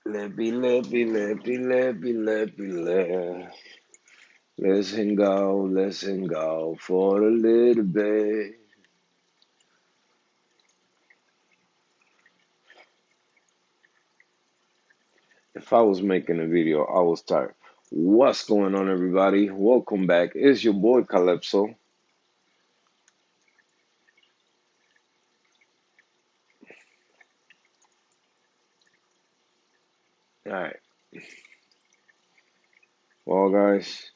Let. Let's hang out for a little bit. If I was making a video, I would start. What's going on, everybody? Welcome back. It's your boy Calypso. All right. Well, guys,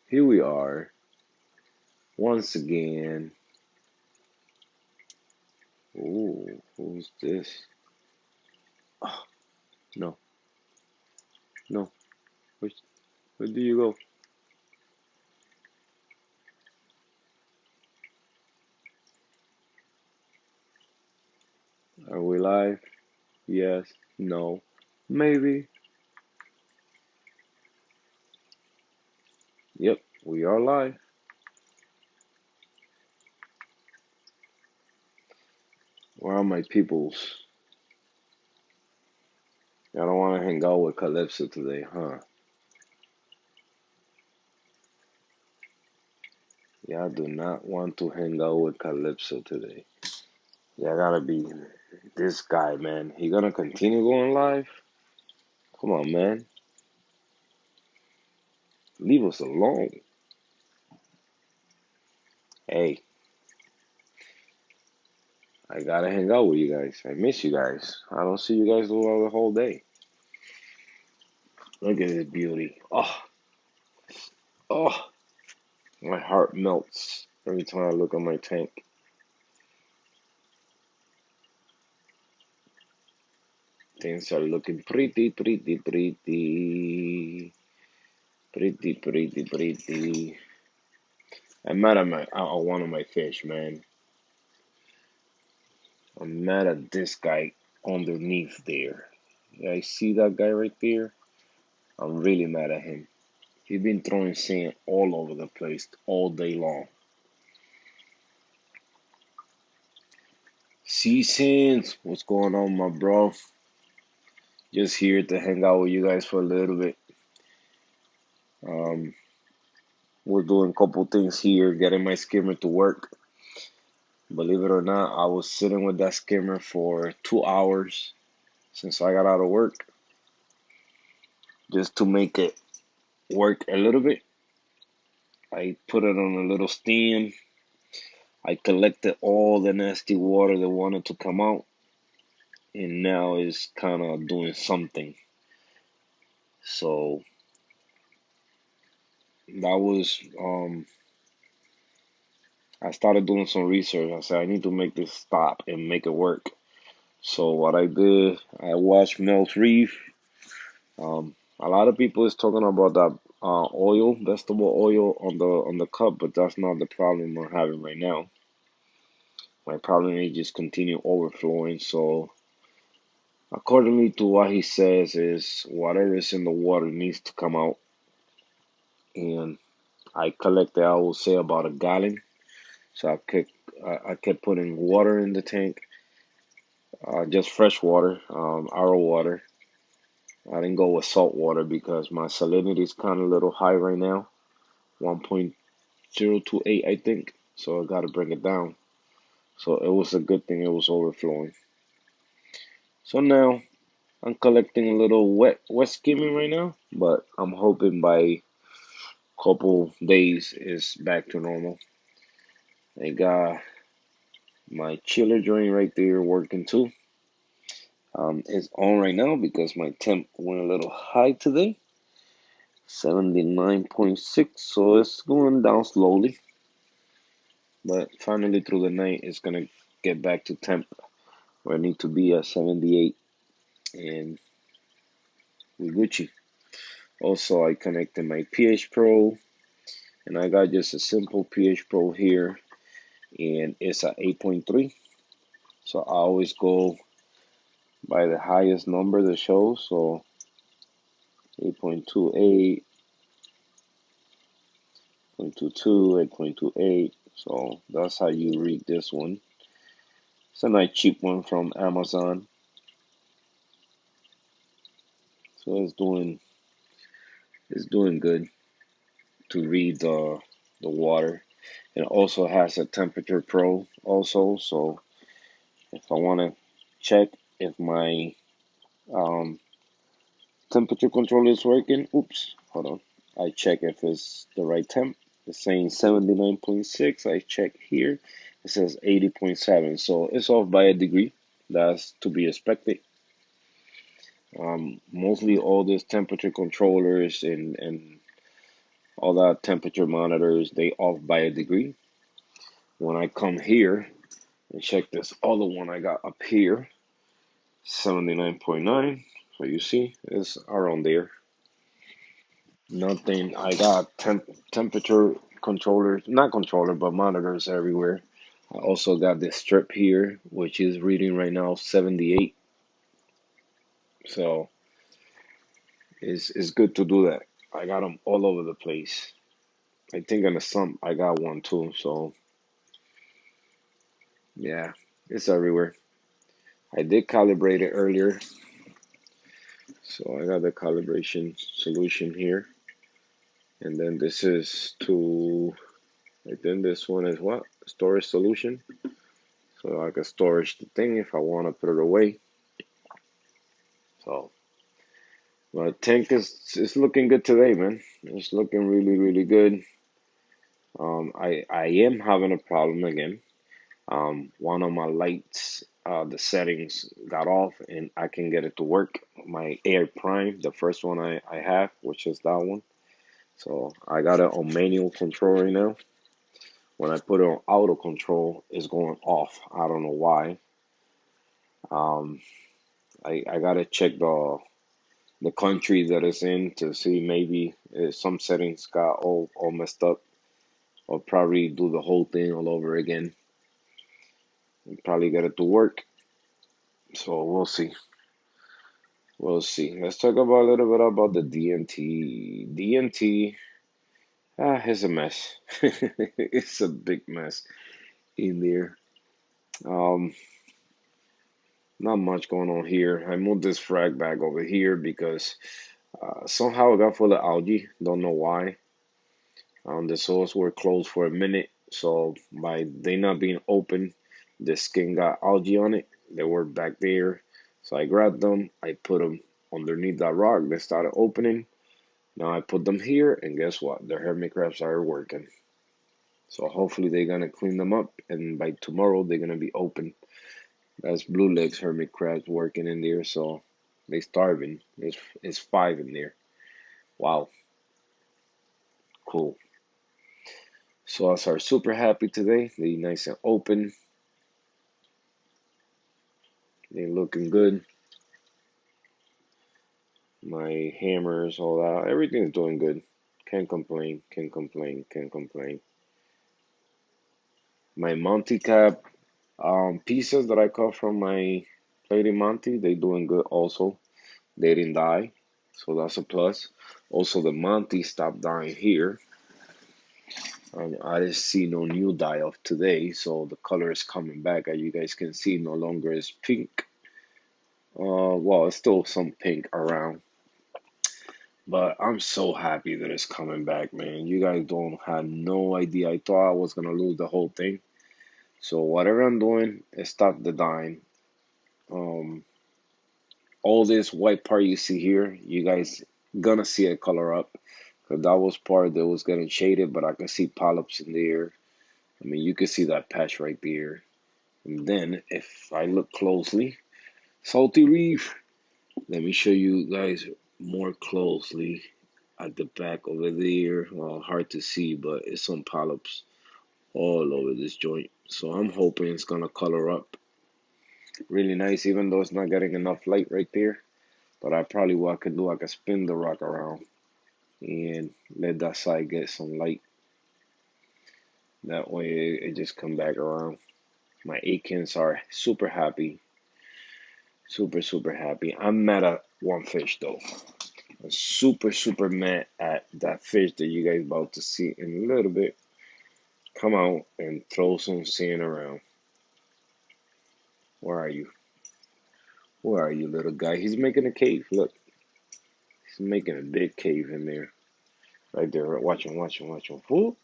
here we are once again. Ooh, who's this? Oh, no, no. Where, where do you go? Are we live? Yes, no, maybe. Yep, we are live. Where are my peoples? I don't want to hang out with Calypso today, huh? Yeah, I do not want to hang out with Calypso today. Yeah, I gotta be this guy, man. He gonna continue going live? Come on, man. Leave us alone. Hey, I gotta hang out with you guys. I miss you guys. I don't see you guys the whole day. Look at this beauty. Oh, my heart melts every time I look at my tank. Things are looking pretty. I'm mad at one of my fish, man. I'm mad at this guy underneath there. Yeah, I see that guy right there. I'm really mad at him. He's been throwing sand all over the place all day long. Seasons, what's going on, my bro? Just here to hang out with you guys for a little bit. Um, we're doing a couple things here, getting my skimmer to work. Believe it or not, I was sitting with that skimmer for 2 hours since I got out of work just to make it work a little bit. I put it on a little steam. I collected all the nasty water that wanted to come out, and now it's kind of doing something. So that was I started doing some research. I said I need to make this stop and make it work. So what I did, I watched Mel's Reef. A lot of people is talking about that oil, vegetable oil on the cup, but that's not the problem I'm having right now. My problem is just continue overflowing. So accordingly to what he says is whatever is in the water needs to come out. And I collected, I will say about a gallon. So I kept putting water in the tank, just fresh water, RO water. I didn't go with salt water because my salinity is kind of a little high right now, 1.028 I think. So I got to bring it down. So it was a good thing it was overflowing. So now I'm collecting a little wet skimming right now, but I'm hoping by couple days is back to normal. I got my chiller joint right there working too. It's on right now because my temp went a little high today, 79.6, so it's going down slowly. But finally through the night, it's gonna get back to temp where I need to be at 78, and we Gucci. Also, I connected my pH Pro, and I got just a simple pH Pro here, and it's at 8.3. So I always go by the highest number that shows. So 8.28, 8.22, 8.28. So that's how you read this one. It's a nice cheap one from Amazon. So it's doing good to read the water. It also has a temperature pro also, so if I want to check if my um, temperature control is working, oops, hold on. I check if it's the right temp. It's saying 79.6. I check here. It says 80.7. So it's off by a degree. That's to be expected. Mostly all these temperature controllers and all that temperature monitors, they off by a degree. When I come here and check this other one I got up here, 79.9. So you see, it's around there. Nothing. I got temperature controllers, not controller, but monitors everywhere. I also got this strip here, which is reading right now 78. So it's good to do that. I got them all over the place. I think on the sump I got one too. So yeah, it's everywhere. I did calibrate it earlier, so I got the calibration solution here. And then this is to, I think this one is what? Storage solution. So I can storage the thing if I want to put it away. So my tank is looking good today, man. It's looking really, really good. I am having a problem again. One of my lights, the settings got off, and I can get it to work. My Air Prime, the first one I have, which is that one. So I got it on manual control right now. When I put it on auto control, it's going off. I don't know why. Um, I gotta check the country that it's in to see maybe some settings got all messed up. I'll probably do the whole thing all over again and probably get it to work. So we'll see. We'll see. Let's talk about a little bit about the DNT. DNT, it's a mess. It's a big mess in there. Um, Not much going on here. I moved this frag bag over here because somehow it got full of algae. Don't know why. The soils were closed for a minute, so by they not being open, the skin got algae on it. They were back there, so I grabbed them. I put them underneath that rock. They started opening. Now I put them here, and guess what? The hermit crabs are working. So hopefully they're gonna clean them up, and by tomorrow they're gonna be open. That's blue legs hermit crabs working in there, so they starving. It's five in there. Wow, cool. So I are super happy today. They nice and open. They looking good. My hammers, all that, everything's doing good. Can't complain. Can't complain. Can't complain. My Monty cap pieces that I caught from my lady Monty, they doing good also. They didn't die, so that's a plus. Also, the Monty stopped dying here. I didn't see no new die off today, so the color is coming back. As you guys can see, no longer is pink. Well, it's still some pink around, but I'm so happy that it's coming back, man. You guys don't have no idea. I thought I was gonna lose the whole thing. So whatever I'm doing, is stop the dying. Um, all this white part you see here, you guys gonna see it color up. Cause that was part that was getting shaded, but I can see polyps in there. I mean, you can see that patch right there. And then if I look closely, salty reef. Let me show you guys more closely at the back over there. Well, hard to see, but it's some polyps all over this joint. So I'm hoping it's gonna color up really nice, even though it's not getting enough light right there. But I probably what I can do, I can spin the rock around and let that side get some light. That way it just come back around. My Akins are super happy, super super happy. I'm mad at one fish though. I'm super super mad at that fish that you guys about to see in a little bit. Come out and throw some sand around. Where are you? Where are you, little guy? He's making a cave. Look, He's making a big cave in there. Right there. Watch him. Whoop.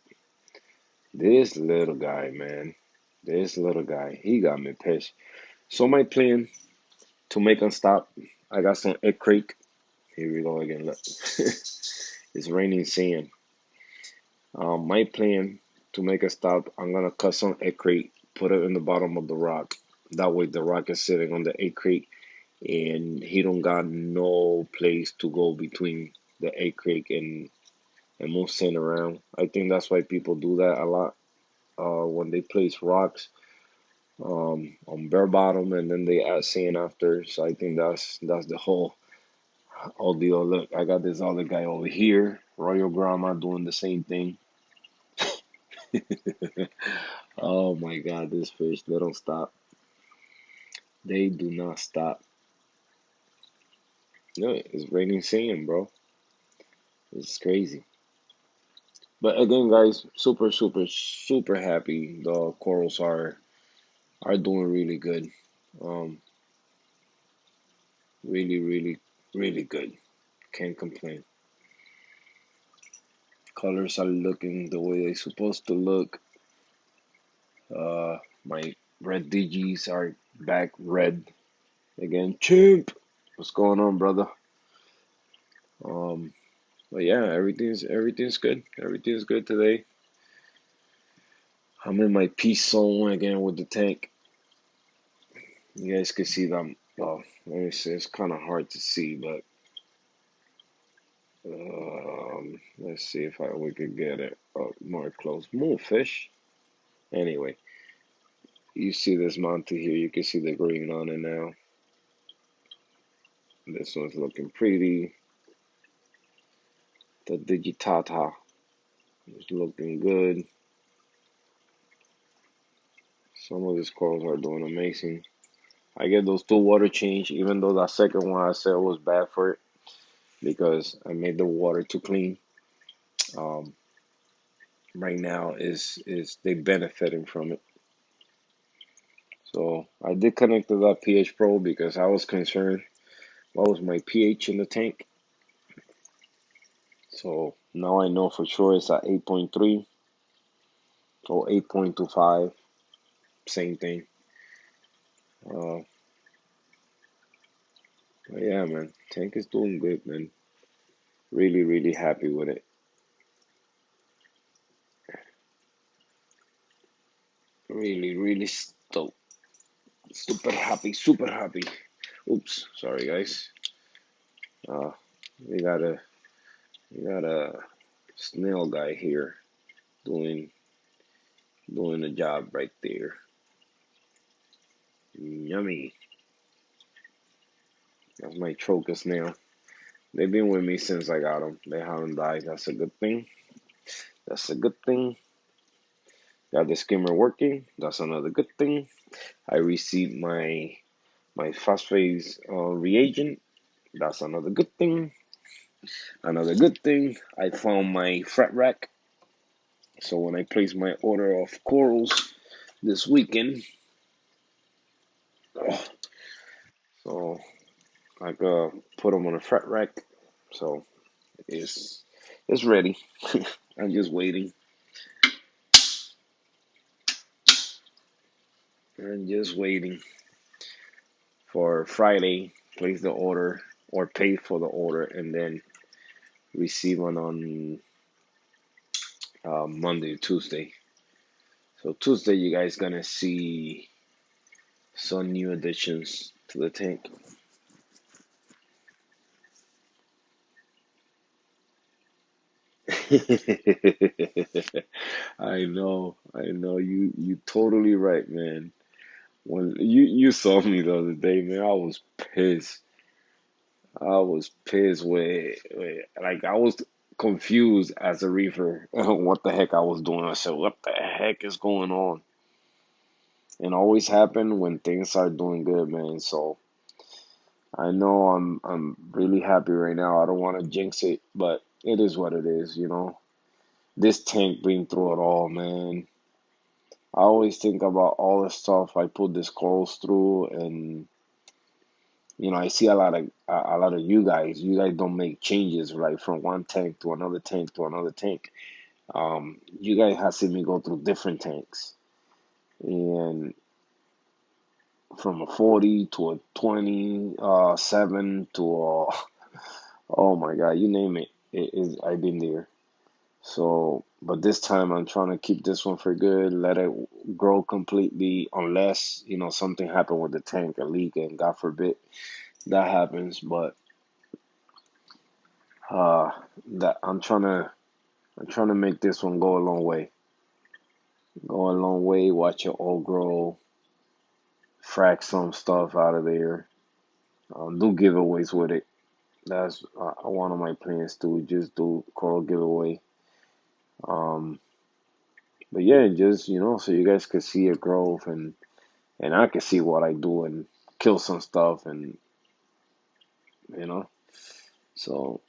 This little guy, man. This little guy. He got me pissed. So my plan to make him stop, I got some egg crate. Here we go again. Look. It's raining sand. My plan to make a stop, I'm gonna cut some egg crate, put it in the bottom of the rock. That way the rock is sitting on the egg crate and he don't got no place to go between the egg crate and move sand around. I think that's why people do that a lot. When they place rocks on bare bottom and then they add sand after. So I think that's the whole deal. Look, I got this other guy over here, Royal Grandma, doing the same thing. Oh my God, this fish, they don't stop. They do not stop. No, it's raining sand, bro. It's crazy. But again, guys, super happy. The corals are doing really good. Um, really good. Can't complain. Colors are looking the way they're supposed to look. My red DGs are back red again. Chimp, what's going on, brother? Um, but yeah, everything's good. Everything's good today. I'm in my peace zone again with the tank. You guys can see them. Well, let me see. It's kind of hard to see, but let's see if we could get it up more close. Move, fish. Anyway, you see this mountain here. You can see the green on it now. This one's looking pretty. The digitata is looking good. Some of these corals are doing amazing. I get those two water change, even though that second one I said was bad for it because I made the water too clean. Um, right now is they benefiting from it. So I did connect to that pH Pro because I was concerned what was my pH in the tank. So now I know for sure it's at 8.3 or 8.25, same thing. Uh, but yeah, man, tank is doing good, man. Really happy with it. Really stoked. Super happy. Oops, sorry guys. Uh, we got a snail guy here doing doing a job right there. Yummy. That's my trochus snail. They've been with me since I got them. They haven't died. That's a good thing. That's a good thing. Got the skimmer working. That's another good thing. I received my phosphate reagent. That's another good thing. Another good thing. I found my fret rack. So when I place my order of corals this weekend, so I could put them on a fret rack. So it's it's ready. I'm just waiting. I'm just waiting for Friday. Place the order or pay for the order and then receive one on Monday, Tuesday. So Tuesday, you guys gonna see some new additions to the tank. I know. You totally right, man. When you saw me the other day, man, I was pissed. I was pissed with like I was confused as a reefer what the heck I was doing. I said, what the heck is going on? And always happen when things are doing good, man. So I know I'm really happy right now. I don't want to jinx it, but it is what it is, you know. This tank been through it all, man. I always think about all the stuff I put this corals through, and you know, I see a a lot of you guys don't make changes right from one tank to another tank to another tank. You guys have seen me go through different tanks, and from a 40 to a 20, 7 to a, oh my God, you name it. I've been there. So, but this time I'm trying to keep this one for good, let it grow completely, unless, something happened with the tank, a leak, and God forbid that happens. But uh, that I'm trying to make this one go a long way, watch it all grow, frack some stuff out of there, do giveaways with it. That's one of my plans to just do coral giveaway. Um, but yeah, just so you guys could see it grow, and I can see what I do and kill some stuff, and you know, so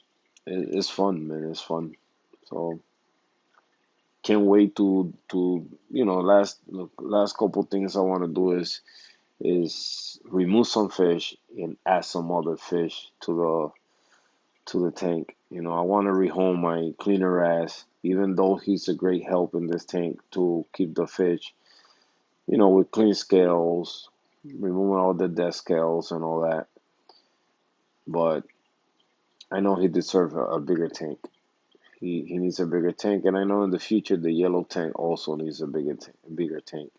it's fun, man. It's fun. So can't wait to last couple things I want to do is remove some fish and add some other fish to the tank. I want to rehome my cleaner ass, even though he's a great help in this tank to keep the fish, with clean scales, removing all the dead scales and all that. But I know he deserves a bigger tank. He needs a bigger tank, and I know in the future the yellow tank also needs a bigger tank.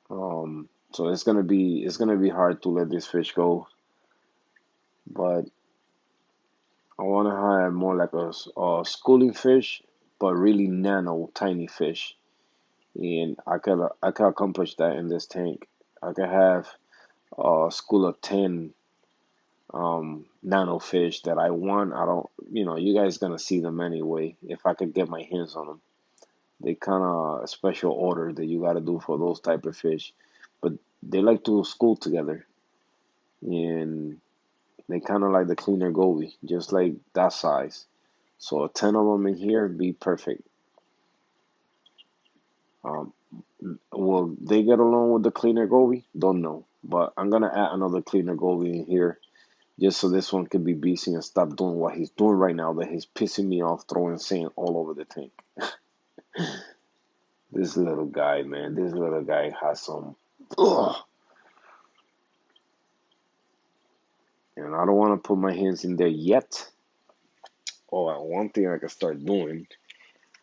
So it's gonna be hard to let this fish go, but I want to have more like a schooling fish, but really nano tiny fish, and I could accomplish that in this tank. I could have a school of 10 nano fish that I want. I don't, you guys gonna see them anyway if I could get my hands on them. They kind of a special order that you got to do for those type of fish, but they like to school together, and they kind of like the cleaner goby, just like that size. So 10 of them in here be perfect. Um, will they get along with the cleaner goby? Don't know, but I'm gonna add another cleaner goby in here just so this one can be busy and stop doing what he's doing right now. That he's pissing me off, throwing sand all over the tank. This little guy, man, this little guy has some. Ugh. And I don't want to put my hands in there yet. Oh, one thing I can start doing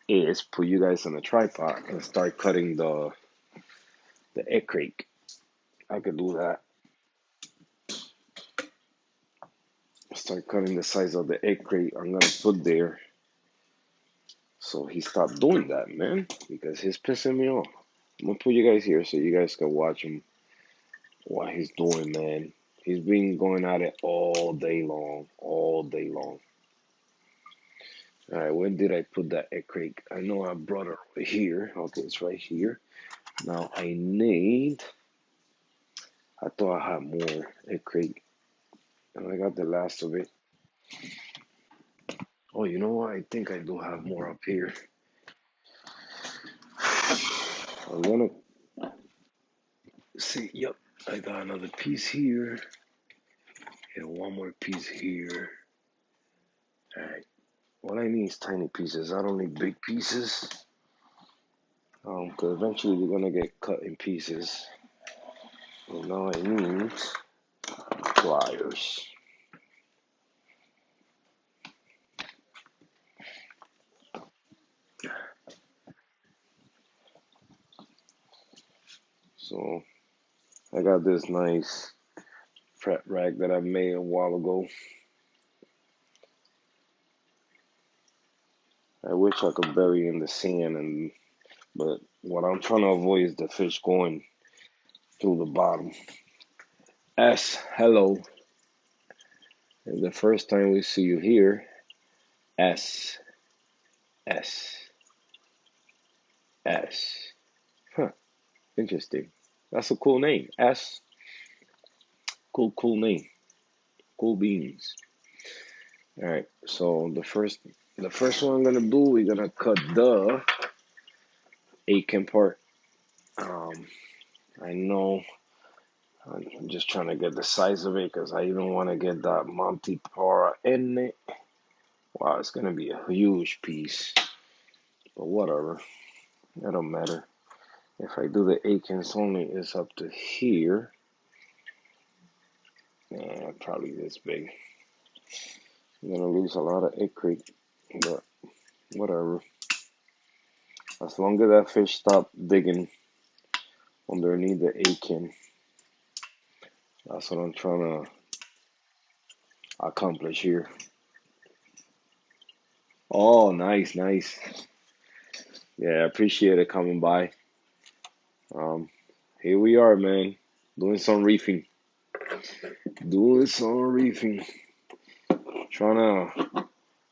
is put you guys on a tripod and start cutting the egg crate. I could do that. Start cutting the size of the egg crate I'm gonna put there. So he stopped doing that, man, because he's pissing me off. I'm gonna put you guys here so you guys can watch him what he's doing, man. He's been going at it all day long, all day long. All right, where did I put that egg crate? I know I brought it over here. Okay, it's right here. Now I thought I had more egg crate, and I got the last of it. Oh, you know what? I think I do have more up here. I'm gonna see. Yep, I got another piece here, and one more piece here. All right. What I need is tiny pieces. I don't need big pieces. Because eventually you're gonna get cut in pieces. So now I need pliers. So I got this nice prep rack that I made a while ago. I wish I could bury in the sand, but what I'm trying to avoid is the fish going through the bottom. S, hello. And the first time we see you here, S, S, S. Huh, interesting. That's a cool name. S, cool name. Cool beans. All right, so the first one I'm gonna do, we're gonna cut the aching part. Um, I know I'm just trying to get the size of it because I even want to get that Monte Para in it. Wow, it's gonna be a huge piece, but whatever. It don't matter. If I do the Akins only, it's up to here. Probably this big. I'm gonna lose a lot of egg crate, but whatever. As long as that fish stop digging underneath the Akin, that's what I'm trying to accomplish here. Oh, nice, nice. Yeah, I appreciate it coming by. Um, Here we are, man, doing some reefing, doing some reefing, trying to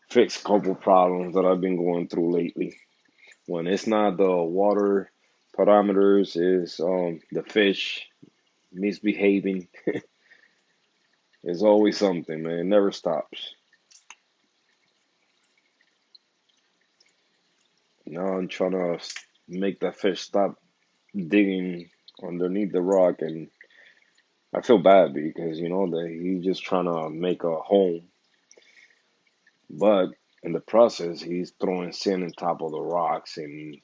fix a couple problems that I've been going through lately. When it's not the water parameters, is the fish misbehaving. It's always something, man. It never stops. Now I'm trying to make that fish stop digging underneath the rock, and I feel bad because that he's just trying to make a home, but in the process he's throwing sand on top of the rocks, and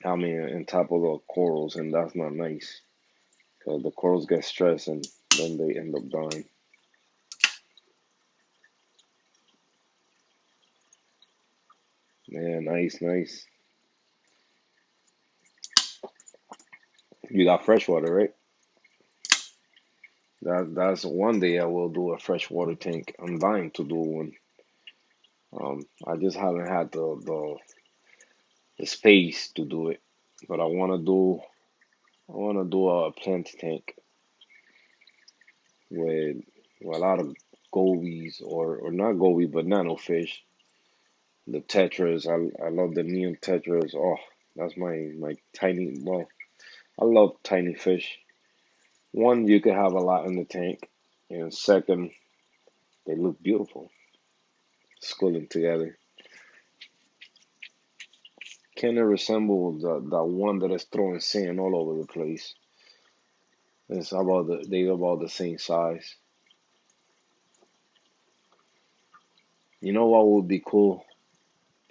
I mean on top of the corals, and that's not nice because the corals get stressed and then they end up dying. Yeah, nice, nice. You got freshwater, right? That's one day I will do a freshwater tank. I'm dying to do one. I just haven't had the space to do it, but I want to do a plant tank with, a lot of gobies, or not goby but nano fish. The tetras, I love the neon tetras. Oh, that's my tiny. Well, I love tiny fish. One, you can have a lot in the tank, and second, they look beautiful, schooling together. Kind of resemble the one that is throwing sand all over the place. It's about they about the same size. You know what would be cool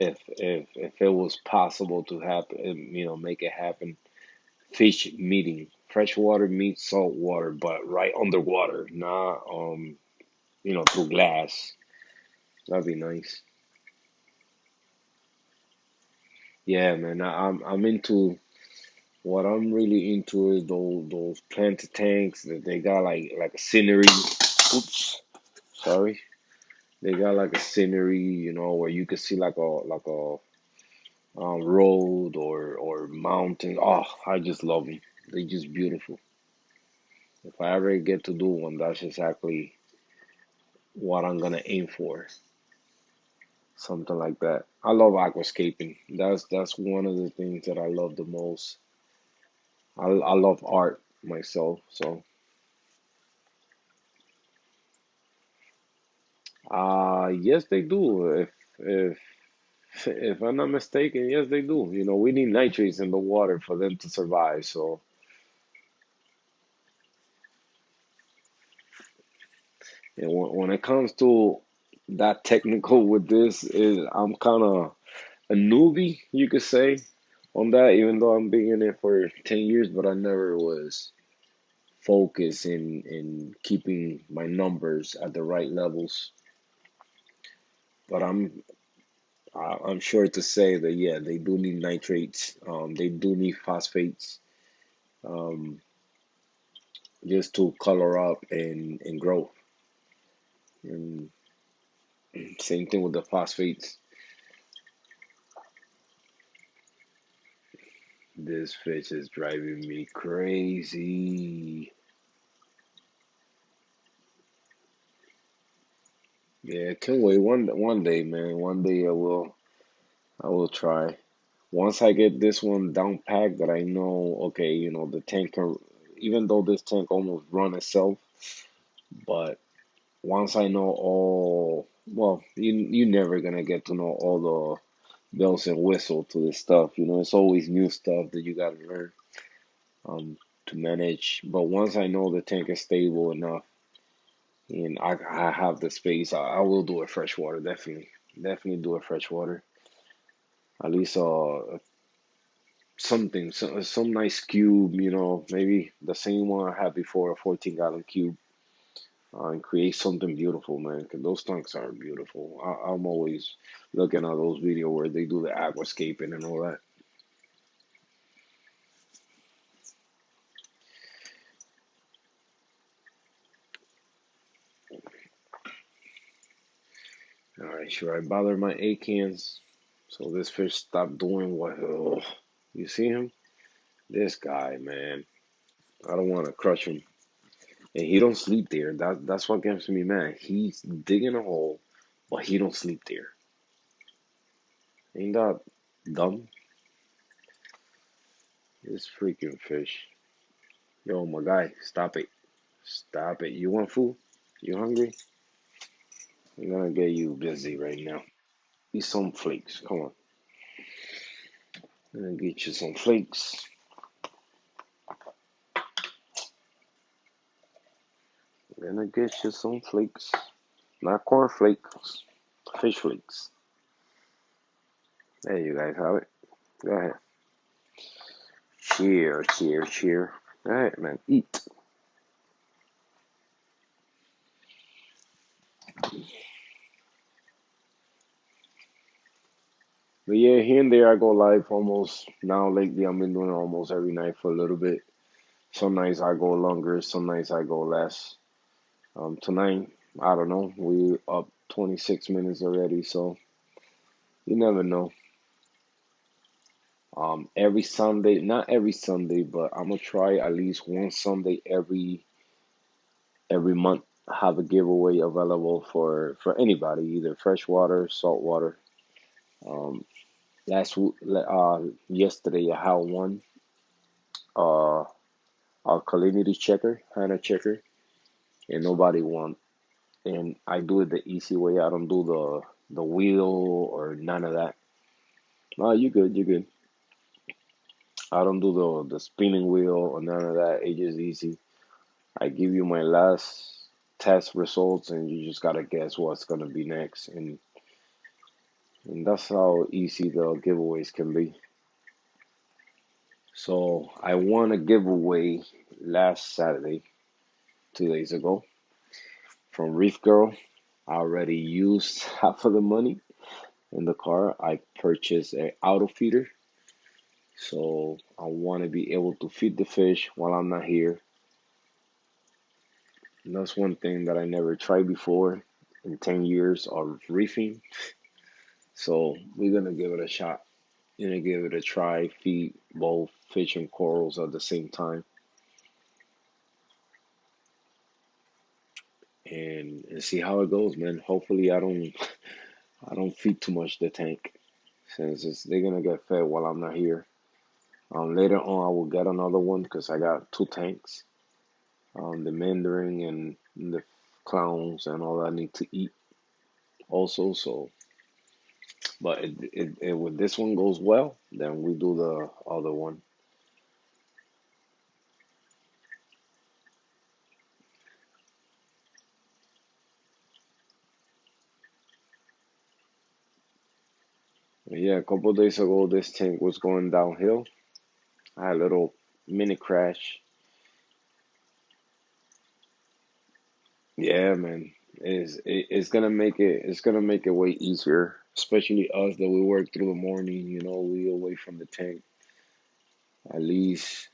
if it was possible to happen, make it happen. Fish meeting, freshwater meets saltwater, but right underwater, not through glass. That'd be nice. Yeah, man, I'm into what I'm really into is those planted tanks that they got like a scenery. Oops, sorry. They got like a scenery, where you could see like a road or mountain. Oh, I just love them. They just beautiful. If I ever get to do one, that's exactly what I'm gonna aim for. Something like that. I love aquascaping. That's one of the things that I love the most. I love art myself, so yes they do. If if I'm not mistaken, yes they do. We need nitrates in the water for them to survive. So yeah, when it comes to that technical with this, is I'm kind of a newbie, you could say, on that. Even though I'm being in it for 10 years, but I never was focused in keeping my numbers at the right levels. But I'm sure to say that yeah, they do need nitrates. They do need phosphates, um, just to color up and grow. And same thing with the phosphates. This fish is driving me crazy. Yeah, can't wait. One day, man. One day I will try. Once I get this one down packed, that I know, okay, the tank can, even though this tank almost run itself, but once I know all, well, you never gonna get to know all the bells and whistles to this stuff. It's always new stuff that you gotta learn. Um, to manage. But once I know the tank is stable enough and I have the space, I will do a freshwater, definitely. Definitely do a freshwater. At least something, some nice cube, maybe the same one I had before, a 14-gallon cube, and create something beautiful, man. Because those tanks are beautiful. I'm always looking at those videos where they do the aquascaping and all that. All right, sure. I bother my A cans, so this fish stopped doing what? Oh, you see him? This guy, man. I don't want to crush him, and he don't sleep there. That's what gets me mad. He's digging a hole, but he don't sleep there. Ain't that dumb? This freaking fish. Yo, my guy, stop it. Stop it. You want food? You hungry? I'm gonna get you busy right now. Eat some flakes. Come on. I'm gonna get you some flakes. I'm gonna get you some flakes. Not corn flakes. Fish flakes. There you guys have it. Go ahead. Cheer, cheer, cheer. Go ahead, man. Eat. But yeah, here and there I go live almost now lately. I've been doing it almost every night for a little bit. Some nights I go longer, some nights I go less. Tonight, I don't know. We up 26 minutes already, so you never know. Every Sunday, not every Sunday, but I'm gonna try at least one Sunday every month. Have a giveaway available for anybody, either freshwater, saltwater. Um, yesterday I had one uh alkalinity checker, Hannah checker, and nobody won. And I do it the easy way. I don't do the wheel or none of that. No, you good, you good. I don't do the spinning wheel or none of that. It's just easy. I give you my last test results, and you just gotta guess what's gonna be next. And that's how easy the giveaways can be. So I won a giveaway last Saturday, 2 days ago, from Reef Girl. I already used half of the money in the car. I purchased a auto feeder, so I want to be able to feed the fish while I'm not here. And that's one thing that I never tried before in 10 years of reefing. So we're gonna give it a shot. Gonna give it a try, feed both fish and corals at the same time, and see how it goes, man. Hopefully I don't feed too much the tank, since they're gonna get fed while I'm not here. Later on I will get another one because I got two tanks. The mandarin and the clowns and all I need to eat also. So, but when this one goes well, then we do the other one. Yeah, a couple of days ago, this tank was going downhill. I had a little mini crash. Yeah, man, it's gonna make it way easier, especially us that we work through the morning. We away from the tank. At least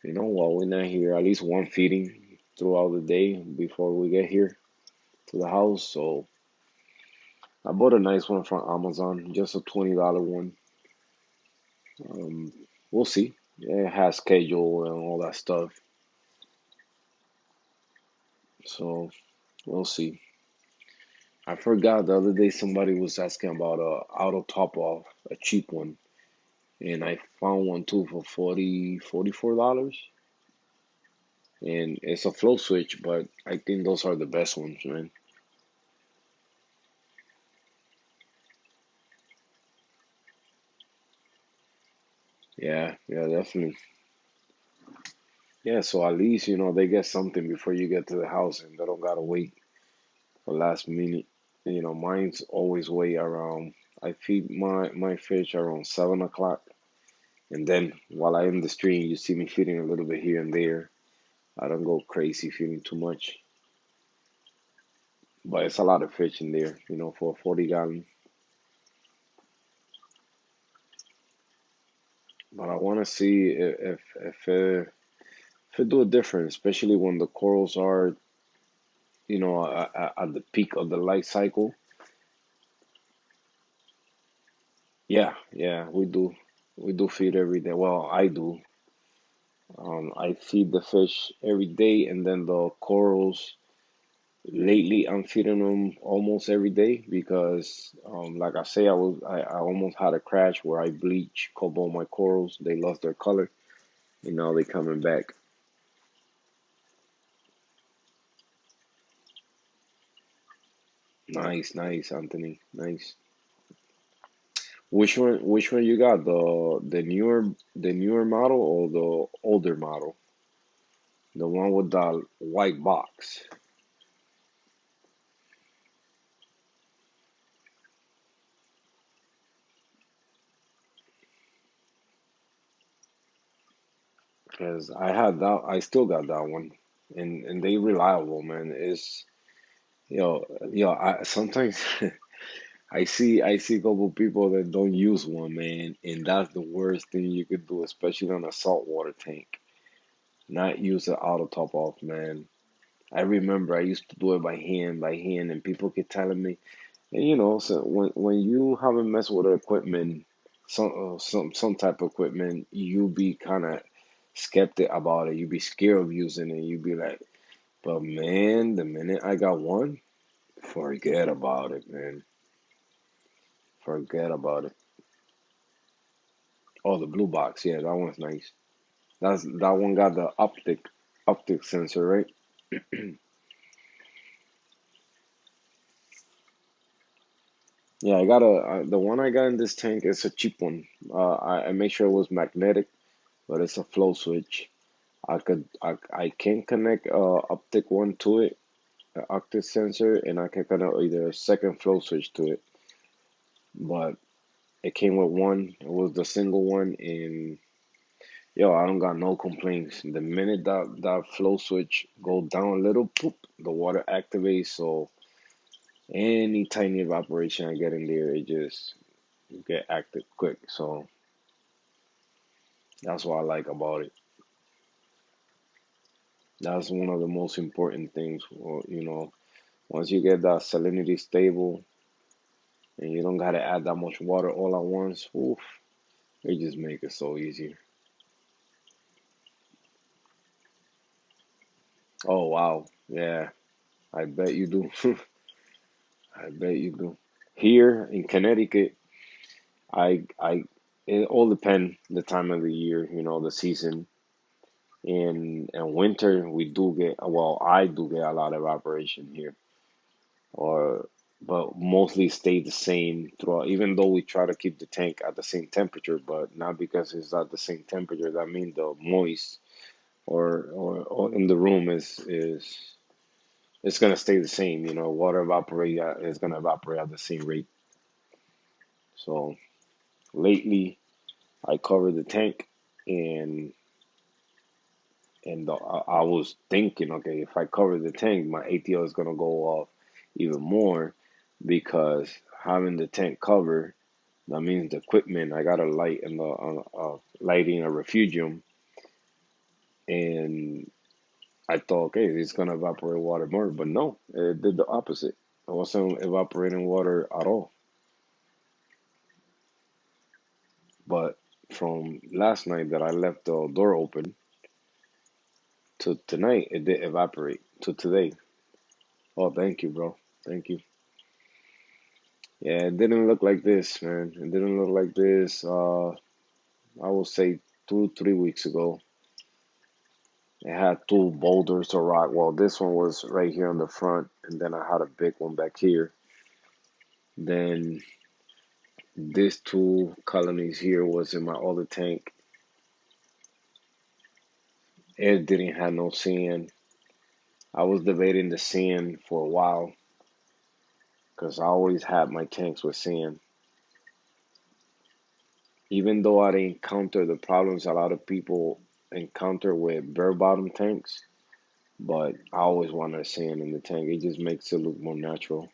while we're not here, at least one feeding throughout the day before we get here to the house. So I bought a nice one from Amazon, just a $20 one. Um, we'll see. Yeah, it has schedule and all that stuff. So we'll see. I forgot the other day somebody was asking about a auto top off, a cheap one, and I found one too for $44, and it's a flow switch, but I think those are the best ones, man. Yeah, yeah, definitely. Yeah, so at least, they get something before you get to the house and they don't gotta wait for last minute. Mine's always wait around, I feed my fish around 7 o'clock. And then while I'm in the stream, you see me feeding a little bit here and there. I don't go crazy feeding too much, but it's a lot of fish in there, for a 40 gallon. But I want to see if it do a difference, especially when the corals are, at the peak of the life cycle. Yeah, yeah, we do feed every day. Well, I do. I feed the fish every day, and then the corals. Lately, I'm feeding them almost every day because, like I say, I almost had a crash where I bleach cobalt my corals. They lost their color, and now they coming back. Nice, nice, Anthony, nice. Which one you got? The newer model or the older model? The one with the white box. Because I had that, I still got that one, and they reliable, man. It's I sometimes I see a couple people that don't use one, man, and that's the worst thing you could do, especially on a saltwater tank. Not use the auto top off, man. I remember I used to do it by hand, and people keep telling me, and so when you haven't messed with the equipment, some type of equipment, you be kind of skeptic about it. You be scared of using it. You be like, but man, the minute I got one, forget about it, man. Forget about it. Oh, the blue box, yeah, that one's nice. That one got the optic sensor, right? Yeah, the one I got in this tank is a cheap one. I make sure it was magnetic, but it's a flow switch. I can connect optic one to it, optic sensor, and I can connect either a second flow switch to it. But it came with one. It was the single one, and yo, I don't got no complaints. The minute that flow switch go down a little, poop, the water activates. So any tiny evaporation I get in there, it just get active quick. So that's what I like about it. That's one of the most important things. Once you get that salinity stable and you don't gotta add that much water all at once, oof, it just make it so easier. Oh wow, yeah, I bet you do. I bet you do. Here in Connecticut, I it all depend the time of the year, the season. In winter, we do get, well, I do get a lot of evaporation here, or but mostly stay the same throughout. Even though we try to keep the tank at the same temperature, but not because it's at the same temperature. That means the moist or in the room is it's gonna stay the same. Water is gonna evaporate at the same rate. So lately, I covered the tank and I was thinking, okay, if I cover the tank, my ATO is gonna go off even more because having the tank covered, that means the equipment I got a light in the lighting a refugium, and I thought, okay, it's gonna evaporate water more, but no, it did the opposite. It wasn't evaporating water at all. But from last night that I left the door open to tonight, it did evaporate to today. Oh, thank you, bro. Thank you. Yeah, it didn't look like this, man. It didn't look like this. I will say 2, 3 weeks ago. It had two boulders to rock. Well, this one was right here on the front, and then I had a big one back here. Then these two colonies here was in my other tank, it didn't have no sand. I was debating the sand for a while because I always had my tanks with sand. Even though I didn't encounter the problems a lot of people encounter with bare bottom tanks, but I always wanted sand in the tank. It just makes it look more natural.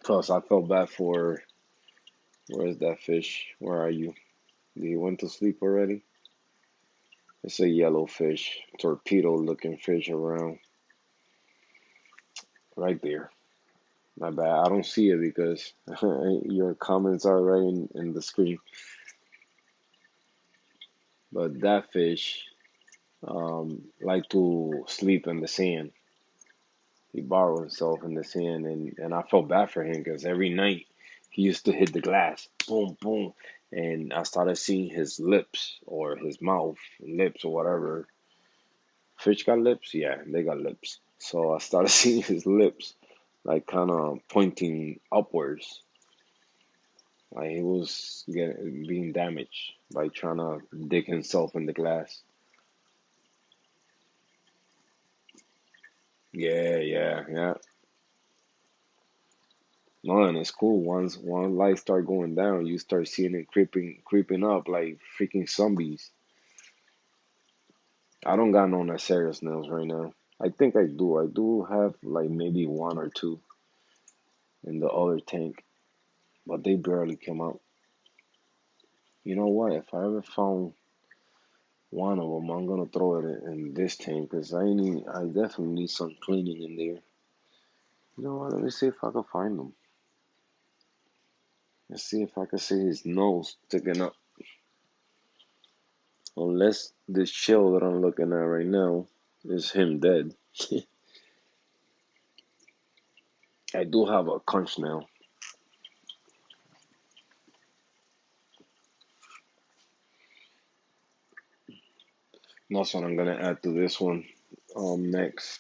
Plus, I felt bad for where is that fish? Where are you? Did he went to sleep already? It's a yellow fish, torpedo looking fish around right there. My bad. I don't see it because your comments are right in the screen. But that fish like to sleep in the sand. He borrowed himself in the sand, and I felt bad for him because every night he used to hit the glass, boom, boom, and I started seeing his lips or his mouth, lips or whatever. Fish got lips, yeah, they got lips. So I started seeing his lips, like kind of pointing upwards, like he was being damaged by trying to dig himself in the glass. Yeah, yeah, yeah. No, and it's cool. Once one light start going down, you start seeing it creeping up like freaking zombies. I don't got no Naceria snails right now. I think I do. I do have like maybe one or two in the other tank, but they barely come out. You know what? If I ever found one of them, I'm gonna throw it in this tank because I definitely need some cleaning in there. You know what? Let me see if I can find them. Let's see if I can see his nose sticking up. Unless this shell that I'm looking at right now is him dead. I do have a conch now. That's what I'm gonna add to this one. Next,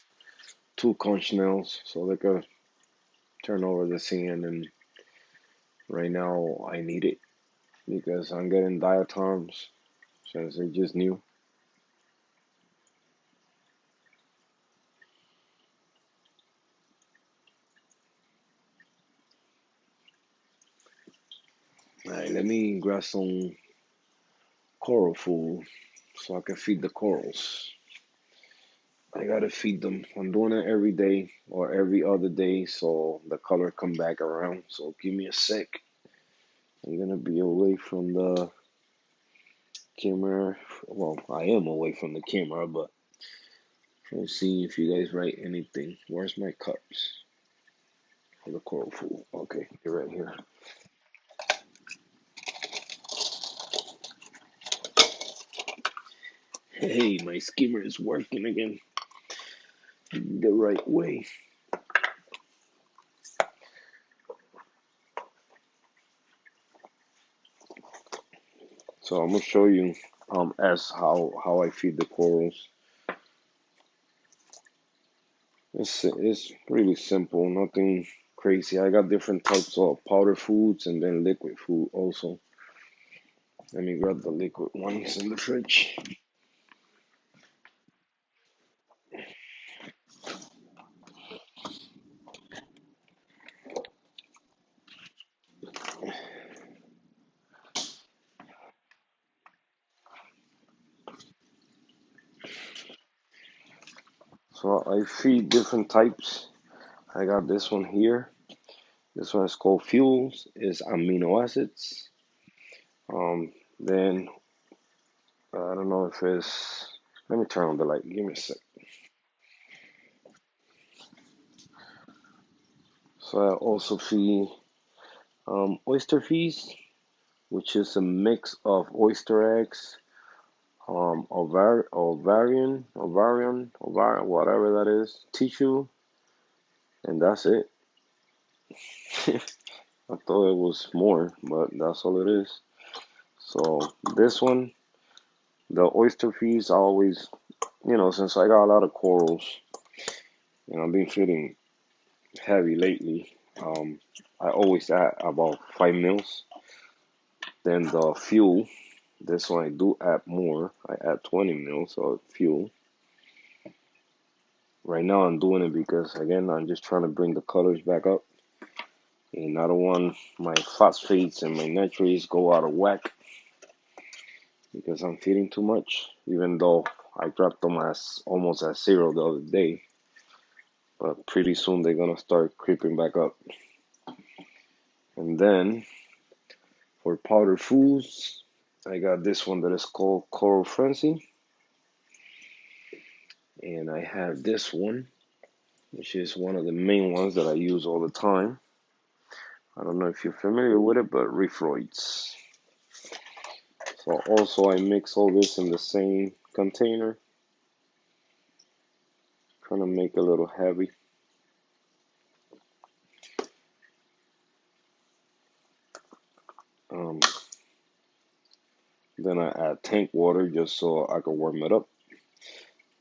two conch nails so they could turn over the sand. And right now I need it because I'm getting diatoms since they just new. Alright, let me grab some coral food so I can feed the corals. I gotta feed them. I'm doing it every day or every other day so the color come back around. So give me a sec. I'm gonna be away from the camera. Well, I am away from the camera, but let's see if you guys write anything. Where's my cups for the coral food? Okay, they're right here. Hey, my skimmer is working again the right way. So I'm gonna show you as how I feed the corals. It's really simple, nothing crazy. I got different types of powder foods and then liquid food also. Let me grab the liquid ones in the fridge. So I feed different types. I got this one here. This one is called fuels, is amino acids. Then I don't know if it's. Let me turn on the light. Give me a sec. So I also feed oyster fees, which is a mix of oyster eggs, whatever that is, tissue, and that's it. I thought it was more, but that's all it is. So this one, the oyster fees, I always, since I got a lot of corals, and I've been feeding heavy lately, I always add about 5 mils. Then the fuel, this one I do add more. I add 20 mils of fuel. Right now I'm doing it because again I'm just trying to bring the colors back up. And I don't want my phosphates and my nitrates go out of whack because I'm feeding too much. Even though I dropped them as almost at zero the other day. But pretty soon they're gonna start creeping back up. And then for powder foods, I got this one that is called Coral Frenzy. And I have this one, which is one of the main ones that I use all the time. I don't know if you're familiar with it, but Reefroids. So also I mix all this in the same container, trying to make it a little heavy. Um, then I add tank water just so I can warm it up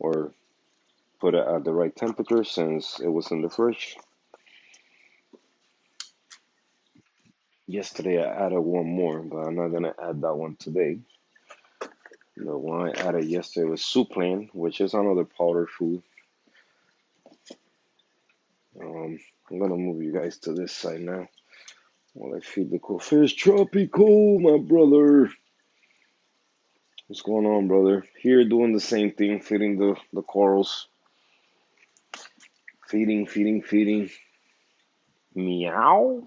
or put it at the right temperature since it was in the fridge. Yesterday I added one more, but I'm not gonna add that one today. The one I added yesterday was Suplan, which is another powder food. I'm gonna move you guys to this side now while I feed the cool fish. Tropical, my brother. What's going on, brother? Here doing the same thing, feeding the corals. Feeding, feeding, feeding. Meow.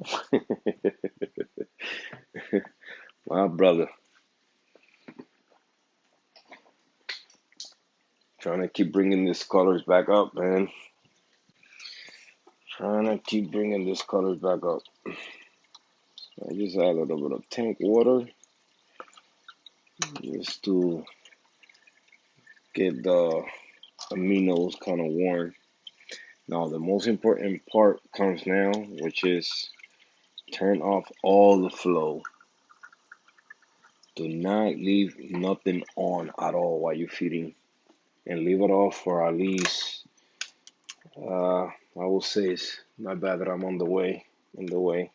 My brother. Trying to keep bringing these colors back up, man. Trying to keep bringing these colors back up. I just add a little bit of tank water just to get the aminos kind of warm. Now, the most important part comes now, which is turn off all the flow. Do not leave nothing on at all while you're feeding, and leave it off for at least, I will say it's my bad that I'm on the way, in the way.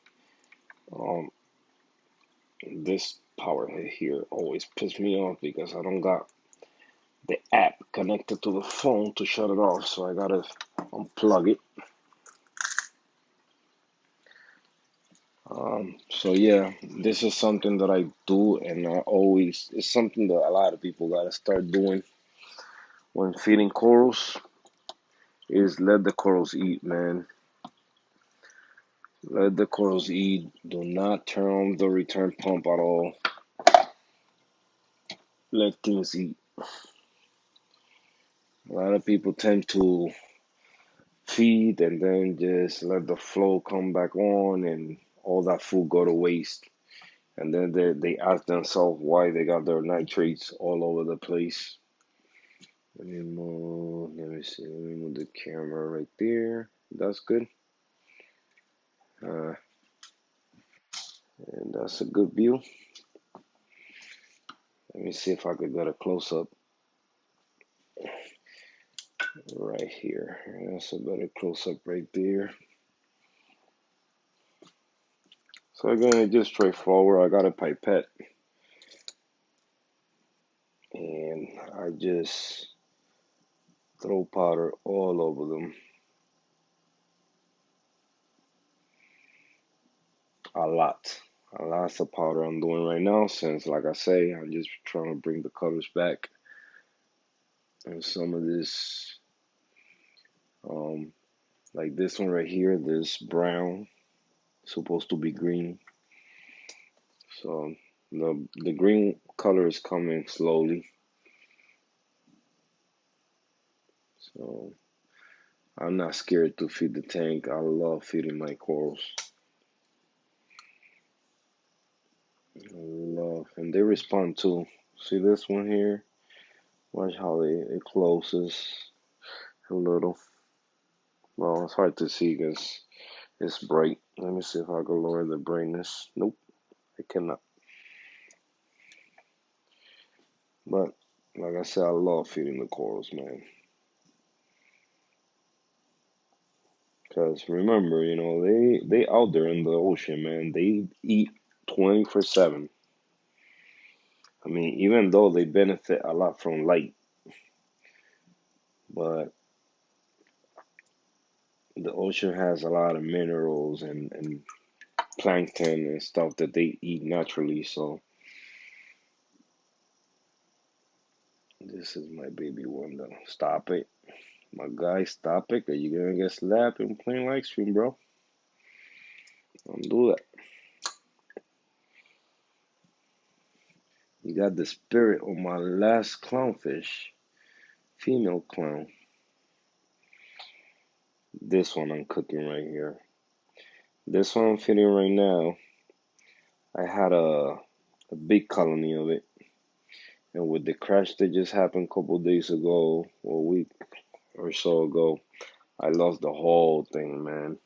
Um, this power head here always pisses me off because I don't got the app connected to the phone to shut it off, so I gotta unplug it. So yeah, this is something that I do, and it's something that a lot of people gotta start doing when feeding corals, is let the corals eat, man. Let the corals eat. Do not turn on the return pump at all. Let things eat. A lot of people tend to feed and then just let the flow come back on and all that food go to waste. And then they ask themselves why they got their nitrates all over the place. Let me see, let me move the camera right there. That's good. Uh, and that's a good view. Let me see if I could get a close up right here. That's a better close up right there. So again, just straightforward. I got a pipette and I just throw powder all over them. A lot. A lot of powder I'm doing right now since, like I say, I'm just trying to bring the colors back. And some of this, um, like this one right here, this brown, supposed to be green. So the green color is coming slowly. So I'm not scared to feed the tank. I love feeding my corals. I love, and they respond too. See this one here? Watch how it closes a little. Well, it's hard to see because it's bright. Let me see if I can lower the brightness. Nope, I cannot. But like I said, I love feeding the corals, man. Because remember, they out there in the ocean, man. They eat 24/7. I mean, even though they benefit a lot from light, but the ocean has a lot of minerals and plankton and stuff that they eat naturally. So this is my baby window. Stop it. My guy, stop it, 'cause you're gonna get slapped in plain live stream, bro. Don't do that. You got the spirit on my last clownfish. Female clown. This one I'm cooking right here. This one I'm feeding right now. I had a big colony of it. And with the crash that just happened a couple days ago, or a week or so ago, I lost the whole thing, man.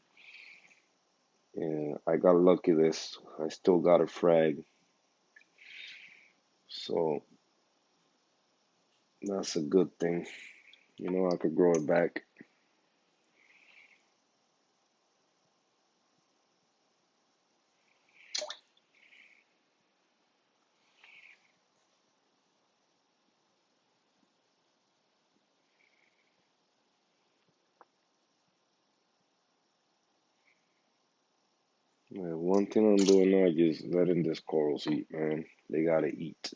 And I got lucky this. I still got a frag. So that's a good thing. You know, I could grow it back. Man, one thing I'm doing now is just letting these corals eat, man. They gotta eat.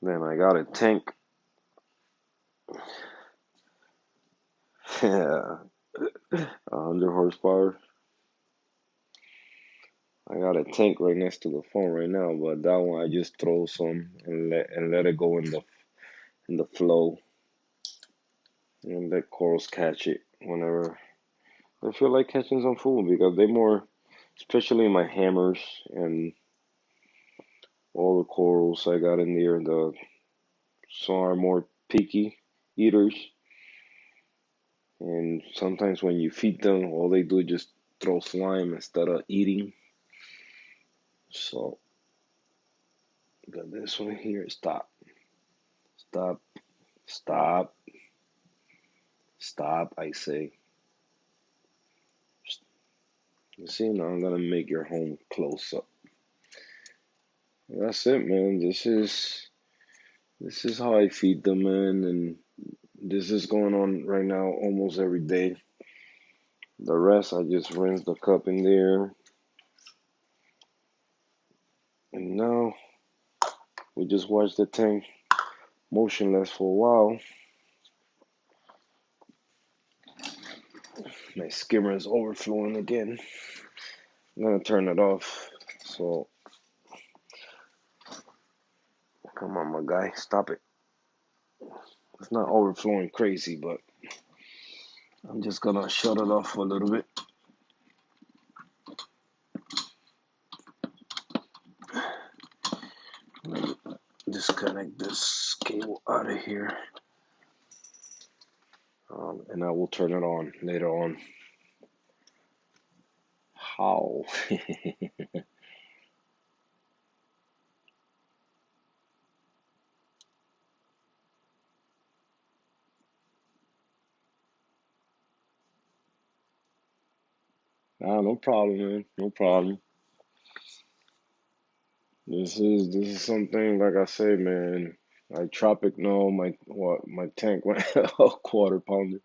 Then I got a tank. Yeah, 100 horsepower. I got a tank right next to the phone right now, but that one I just throw some and let it go in the flow and let corals catch it whenever I feel like catching some food because they more, especially my hammers and all the corals I got in there, the some are more picky eaters, and sometimes when you feed them, all they do is just throw slime instead of eating. So got this one here. Stop, stop, stop, stop. I say. You see, now I'm gonna make your home close up. That's it, man. This is how I feed them, man, and this is going on right now almost every day. The rest, I just rinse the cup in there, and now we just watch the tank motionless for a while. My skimmer is overflowing again. I'm gonna turn it off. So come on, my guy, stop it. It's not overflowing crazy, but I'm just gonna shut it off for a little bit. Disconnect this cable out of here, and I will turn it on later on. How? No problem, man. No problem. This is something like I say, man. I tropic no my tank went a quarter pounder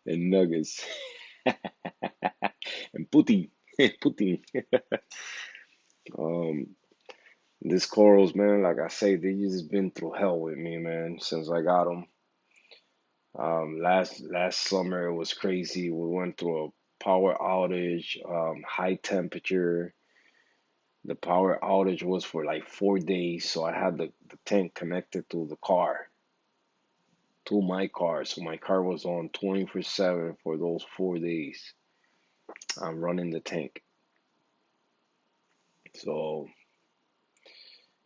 and nuggets and pudding pudding. Um, these corals, man, like I say, they just been through hell with me, man, since I got them. Last summer it was crazy. We went through a power outage, high temperature. The power outage was for like 4 days, so I had the tank connected to the car, to my car. So my car was on 24/7 for those 4 days. I'm running the tank. So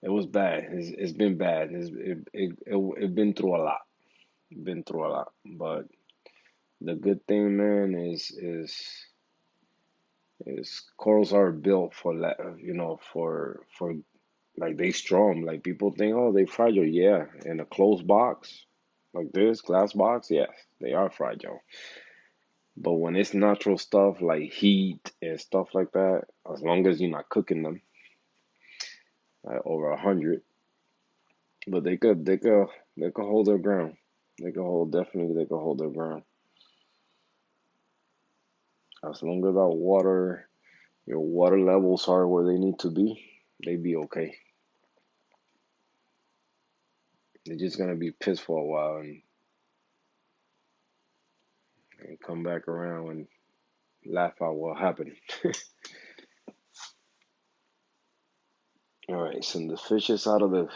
it was bad. It's been bad. It been through a lot. Been through a lot. But the good thing, man, is corals are built for like they strong. Like people think, oh, they fragile. Yeah, in a closed box. like this glass box, yes, they are fragile. But when it's natural stuff like heat and stuff like that, as long as you're not cooking them at over 100, but they could hold their ground. They could hold their ground as long as our water, your water levels are where they need to be. They be okay. They're just gonna be pissed for a while and come back around and laugh at what happened. All right, send the fishes out of the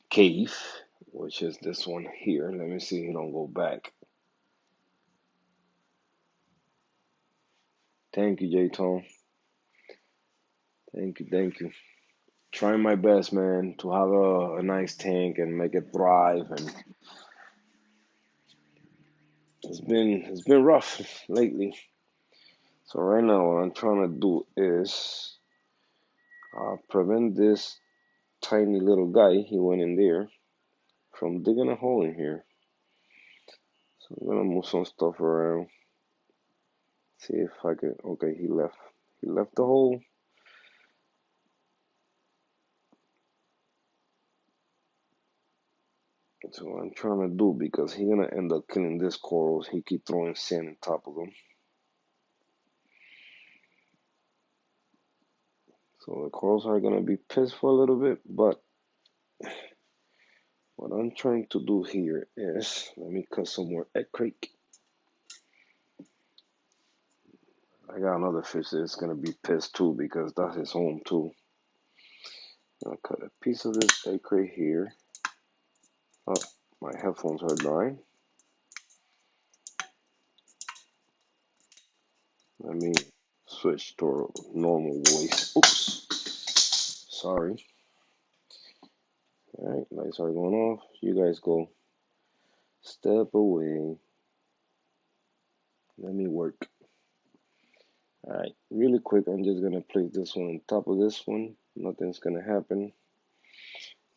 cave, which is this one here. Let me see if he don't go back. Thank you, J Tone. Thank you, thank you. Trying my best, man, to have a nice tank and make it thrive. And it's been rough lately. So right now, what I'm trying to do is prevent this tiny little guy. He went in there from digging a hole in here. So I'm gonna move some stuff around. See if I can. Okay, he left. He left the hole. So what I'm trying to do, because he's gonna end up killing this corals. He keep throwing sand on top of them. So the corals are gonna be pissed for a little bit, but what I'm trying to do here is, let me cut some more egg crate. I got another fish that's gonna be pissed too because that's his home too. I'll cut a piece of this egg crate here. Oh, my headphones are dying. Let me switch to normal voice. Oops. Sorry. Alright, lights are going off. You guys go. Step away. Let me work. Alright, really quick, I'm just gonna place this one on top of this one. Nothing's gonna happen.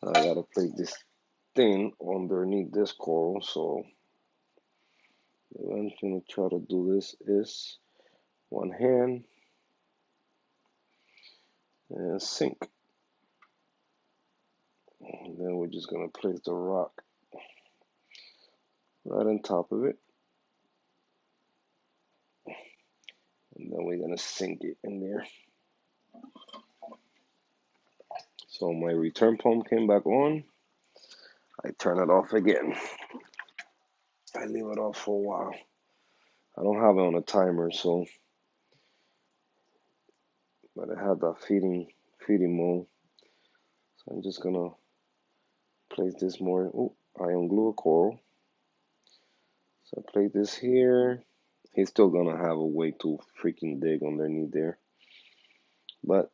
I gotta place this thing underneath this coral, so what I'm gonna try to do this is one hand and sink. And then we're just gonna place the rock right on top of it. And then we're gonna sink it in there. So my return pump came back on. I turn it off again. I leave it off for a while. I don't have it on a timer, so but I have that feeding mode. So I'm just gonna place this more. Oh, I unglue a coral. So I place this here. He's still gonna have a way to freaking dig underneath there. But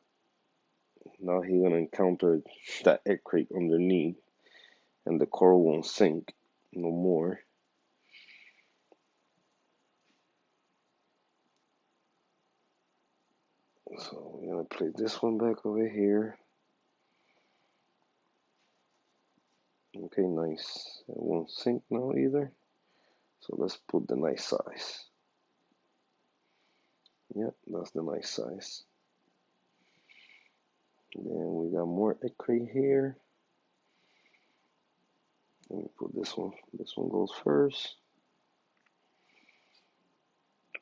now he's gonna encounter that egg crate underneath and the coral won't sink no more. So we're gonna place this one back over here. Okay, nice. It won't sink now either. So let's put the nice size. Yep, that's the nice size. And then we got more egg crate here. Let me put this one. This one goes first.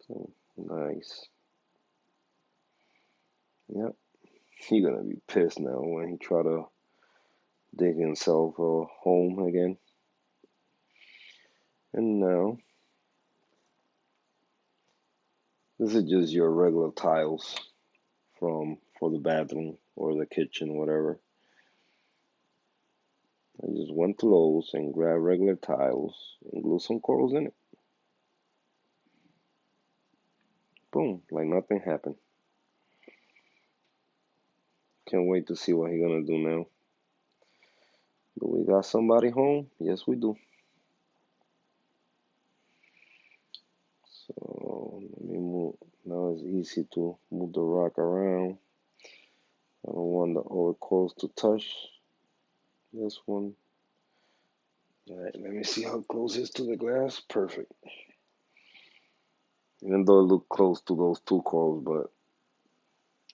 So nice. Yep. He's gonna be pissed now when he try to dig himself a home again. And now this is just your regular tiles for the bathroom or the kitchen, whatever. I just went to Lowe's and grabbed regular tiles and glue some corals in it. Boom, like nothing happened. Can't wait to see what he's gonna do now. Do we got somebody home? Yes, we do. So let me move. Now it's easy to move the rock around. I don't want the other corals to touch this one. All right, let me see how close it is to the glass. Perfect. Even though it looked close to those two corals, but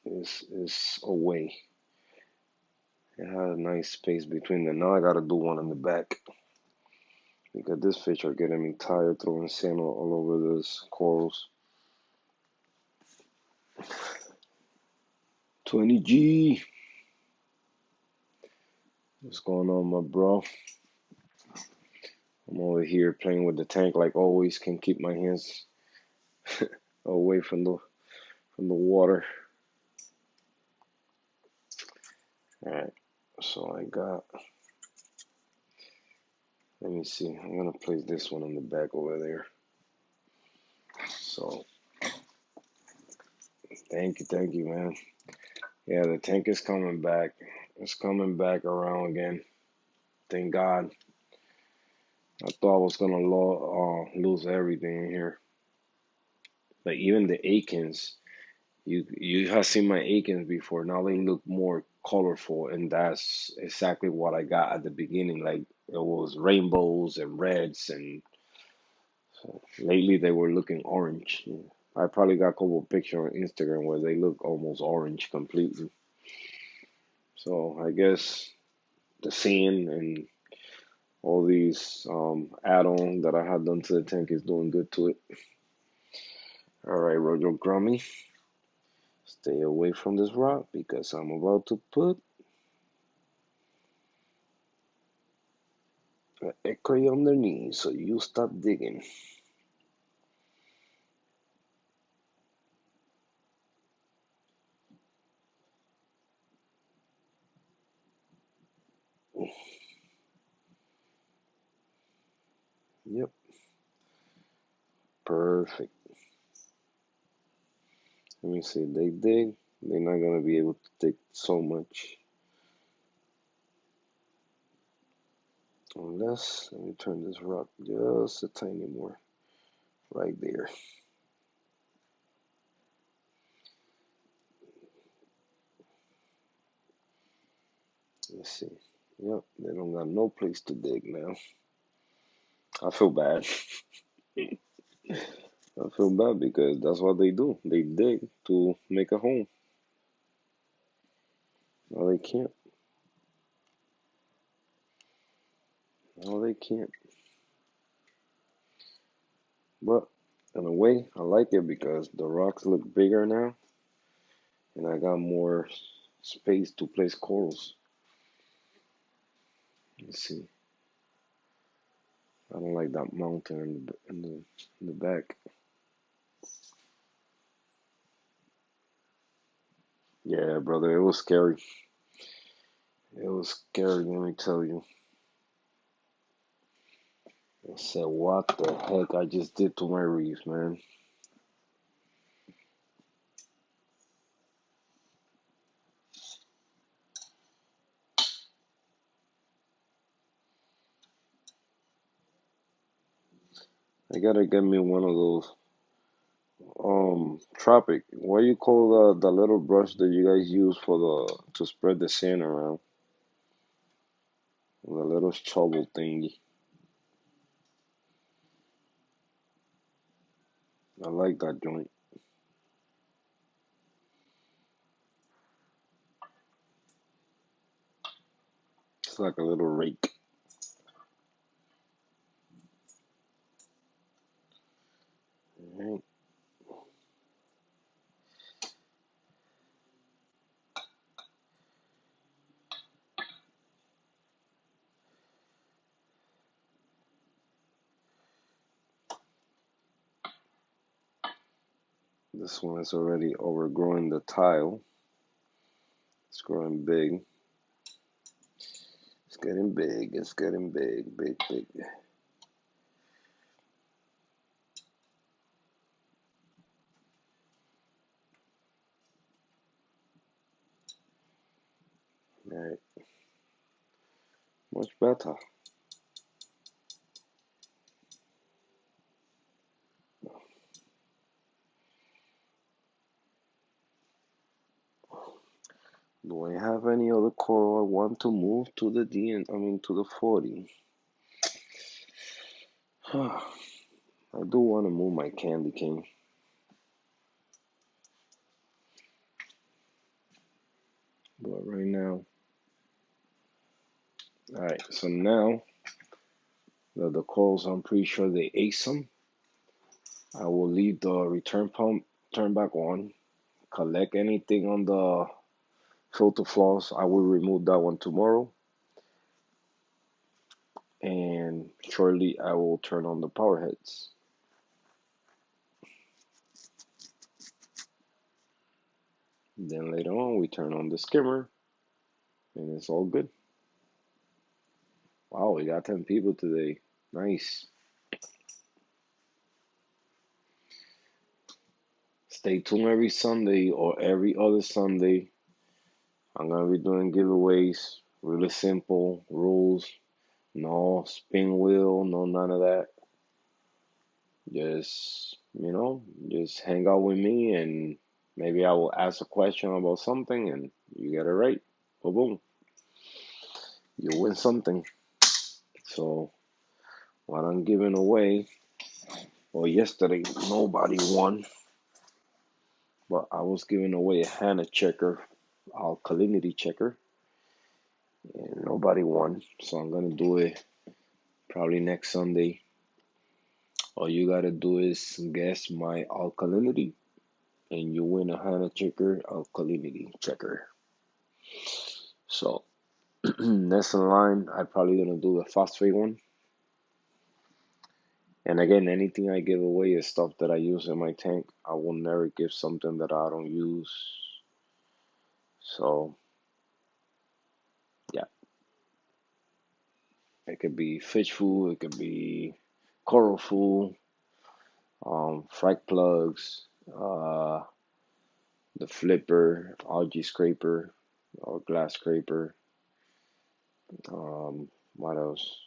it's away. It had a nice space between them. Now I gotta do one in the back because this fish are getting me tired throwing sand all over these corals. 20G. What's going on, my bro? I'm over here playing with the tank like always. Can keep my hands away from the water. All right. So I got. Let me see. I'm gonna place this one on the back over there. So thank you, man. Yeah, the tank is coming back. It's coming back around again. Thank God. I thought I was gonna lose everything in here. Like even the Akins, you have seen my Akins before. Now they look more colorful, and that's exactly what I got at the beginning. Like it was rainbows and reds, and lately they were looking orange. I probably got a couple of pictures on Instagram where they look almost orange completely. So I guess the sand and all these add-on that I had done to the tank is doing good to it. All right, Roger Grummy, stay away from this rock because I'm about to put an echo underneath, so you stop digging. Yep, perfect. Let me see, they dig. They're not gonna be able to dig so much. Unless, let me turn this rock just a tiny more. Right there. Let's see. Yep, they don't got no place to dig now. I feel bad. I feel bad because that's what they do. They dig to make a home. No, they can't. No, they can't. But in a way, I like it because the rocks look bigger now, and I got more space to place corals. Let's see. I don't like that mountain in the back. Yeah, brother, it was scary. It was scary, let me tell you. I said, what the heck I just did to my reef, man. I gotta get me one of those tropic. What do you call the little brush that you guys use for the to spread the sand around? The little shovel thingy. I like that joint. It's like a little rake. Alright. This one is already overgrowing the tile. It's growing big. It's getting big. It's getting big, big, big. Alright. Much better. Do I have any other coral I want to move to the to the 40? I do want to move my candy cane, but right now, all right. So now the corals, I'm pretty sure they ate some. I will leave the return pump turn back on. Collect anything on the filter flaws. I will remove that one tomorrow, and shortly I will turn on the power heads. Then later on, we turn on the skimmer, and it's all good. Wow, we got 10 people today. Nice. Stay tuned every Sunday or every other Sunday. I'm gonna be doing giveaways. Really simple rules. No spin wheel, no none of that. Just hang out with me and maybe I will ask a question about something and you get it right. Boom, boom. You win something. So what I'm giving away, well, yesterday nobody won, but I was giving away a Hannah checker, alkalinity checker, and nobody won. So I'm gonna do it probably next Sunday. All you gotta do is guess my alkalinity, and you win a Hannah checker alkalinity checker. So next in line, I'm probably gonna do the phosphate one. And again, anything I give away is stuff that I use in my tank. I will never give something that I don't use. So yeah, it could be fish food, it could be coral food, frag plugs, the flipper, algae scraper, or glass scraper. What else?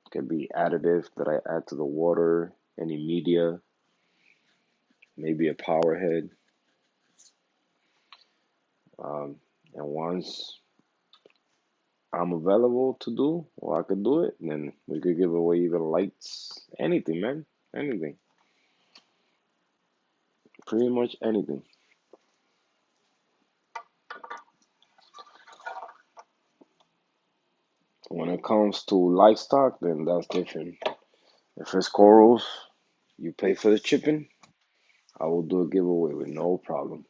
It could be additive that I add to the water, any media, maybe a power head. And once I'm available to do, or I could do it, then we could give away even lights, anything, man, anything, pretty much anything. When it comes to livestock, then that's different. If it's corals, you pay for the chipping, I will do a giveaway with no problem.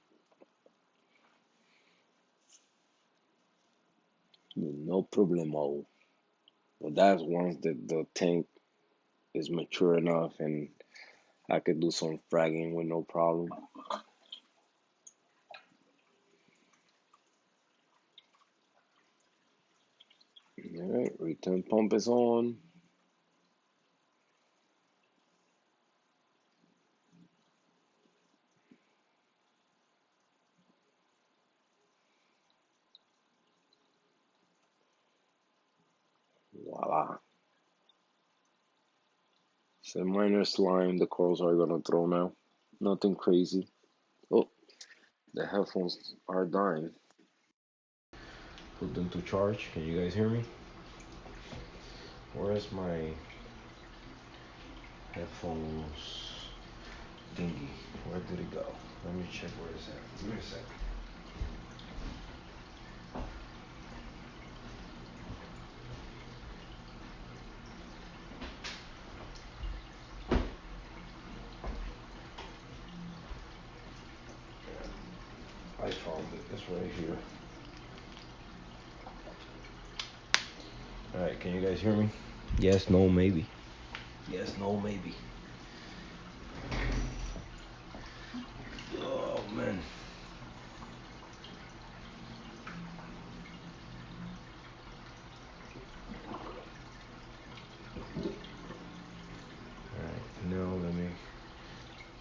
No problemo. But that's once the tank is mature enough and I could do some fragging with no problem. Alright, return pump is on. Voila. It's a minor slime the corals are gonna throw now. Nothing crazy. Oh, the headphones are dying. Put them to charge. Can you guys hear me? Where's my headphones thingy? Where did it go? Let me check where it's at. Give me a sec. I found it. It's right here. Alright, can you guys hear me? Yes, no, maybe. Yes, no, maybe. Oh man. Alright, now let me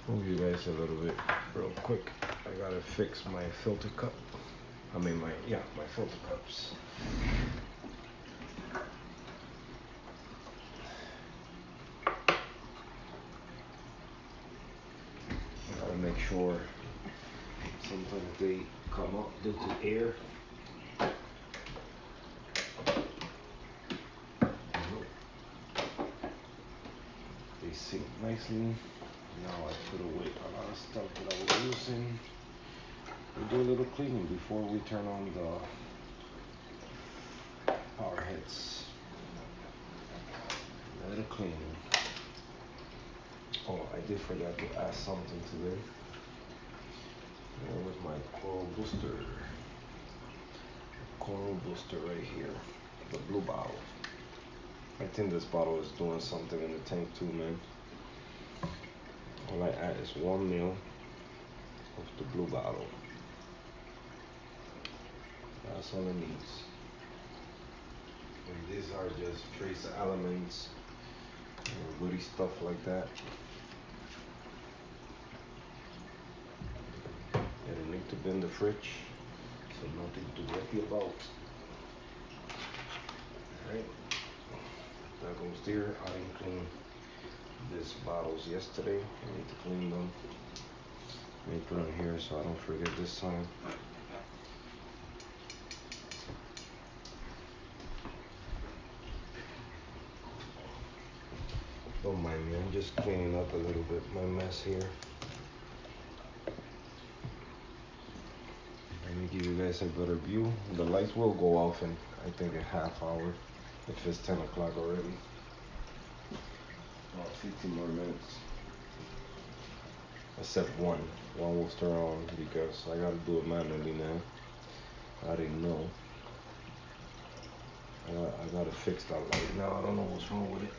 move you guys a little bit real quick. I gotta fix my filter cup. My filter cups. I gotta make sure sometimes they come up due to air. nicely. Now I put away a lot of stuff that I was using. We do a little cleaning before we turn on the power heads. A little cleaning. Oh, I did forget to add something today. That was my coral booster. Coral booster right here. The blue bottle. I think this bottle is doing something in the tank too, man. All I add is 1 ml of the blue bottle. That's all it needs. And these are just trace elements, woody stuff like that. And it need to be in the fridge, so nothing to worry about. Alright, that goes there. I didn't clean these bottles yesterday. I need to clean them. Let me put them here so I don't forget this time. Don't mind me, I'm just cleaning up a little bit my mess here. Let me give you guys a better view. The lights will go off in I think a half hour if it's 10 o'clock already. About 15 more minutes. Except one will turn on because I gotta do it manually now. I didn't know. I gotta fix that light now. I don't know what's wrong with it.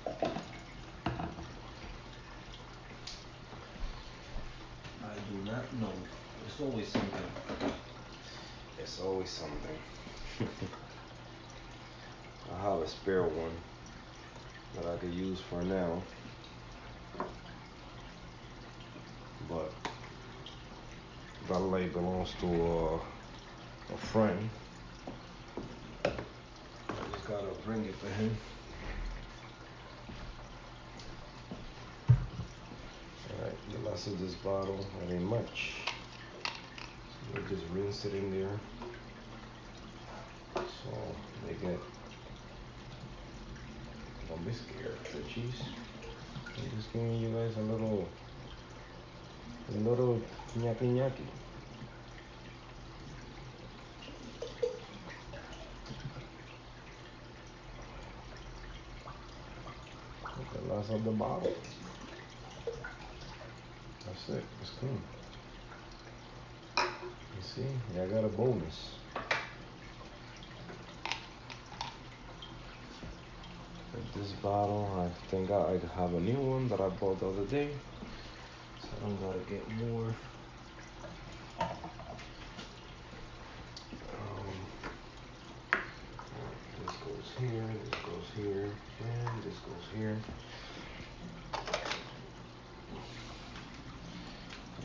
I do not know. It's always something. It's always something. I have a spare one that I could use for now. But that light belongs to a friend. I just gotta bring it to him. Alright, the last of this bottle, that ain't much. So we just rinse it in there. So they get, don't be scared, cheese. I'm just giving you guys a little nyaki nyaki. The last of the bottle. That's it, it's clean. You see, I got a bonus. This bottle, I think I have a new one that I bought the other day, so I don't gotta get more. This goes here, this goes here, and this goes here.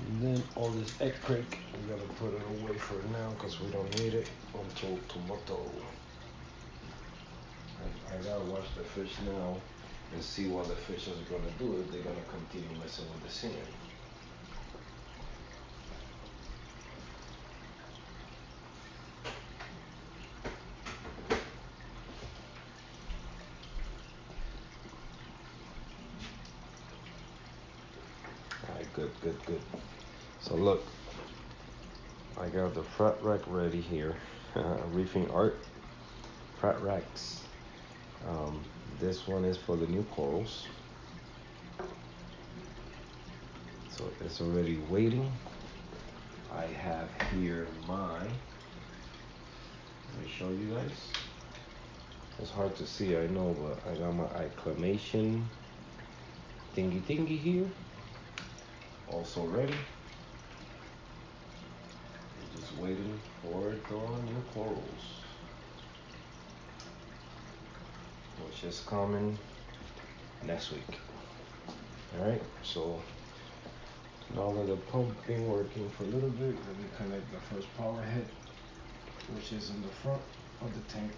And then all this egg cake, we're gonna put it away for now because we don't need it until tomorrow. I gotta wash the fish now and see what the fish is gonna do if they're gonna continue messing with the sand. Alright, good. So look, I got the frat rack ready here. Reefing art frat racks. This one is for the new corals. So it's already waiting. I have here let me show you guys. It's hard to see, I know, but I got my acclimation thingy here. Also ready. Just waiting for the new corals, which is coming next week. Alright, so now that the pump been working for a little bit, let me connect the first power head, which is in the front of the tank.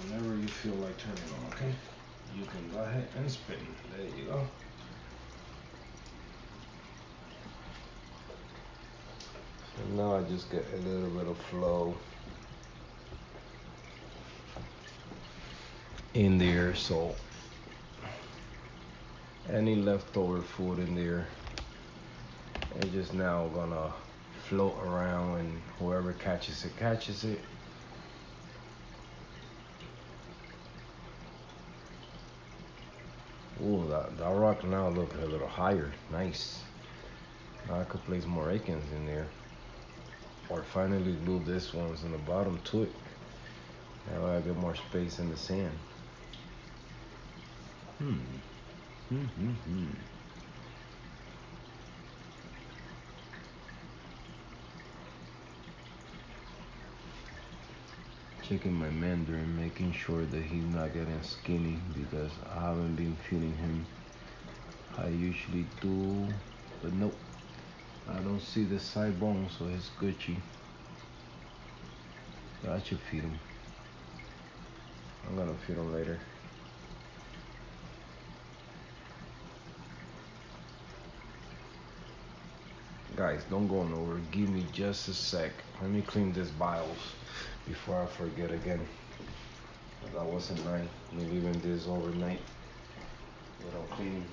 Whenever you feel like turning on, okay? You can go ahead and spin. There you go. Now I just get a little bit of flow in there, so any leftover food in there is just now gonna float around, and whoever catches it catches it. Ooh, that rock now looks a little higher. Nice. Now I could place more akins in there, or finally glue this ones in the bottom to it. Now I get more space in the sand. Checking my mandarin, making sure that he's not getting skinny because I haven't been feeding him. I usually do, but nope. I don't see the side bone, so he's Gucci. I should feed him. I'm gonna feed him later. Guys, don't go nowhere. Give me just a sec. Let me clean this bios before I forget again. That wasn't nice. Me leaving this overnight without cleaning.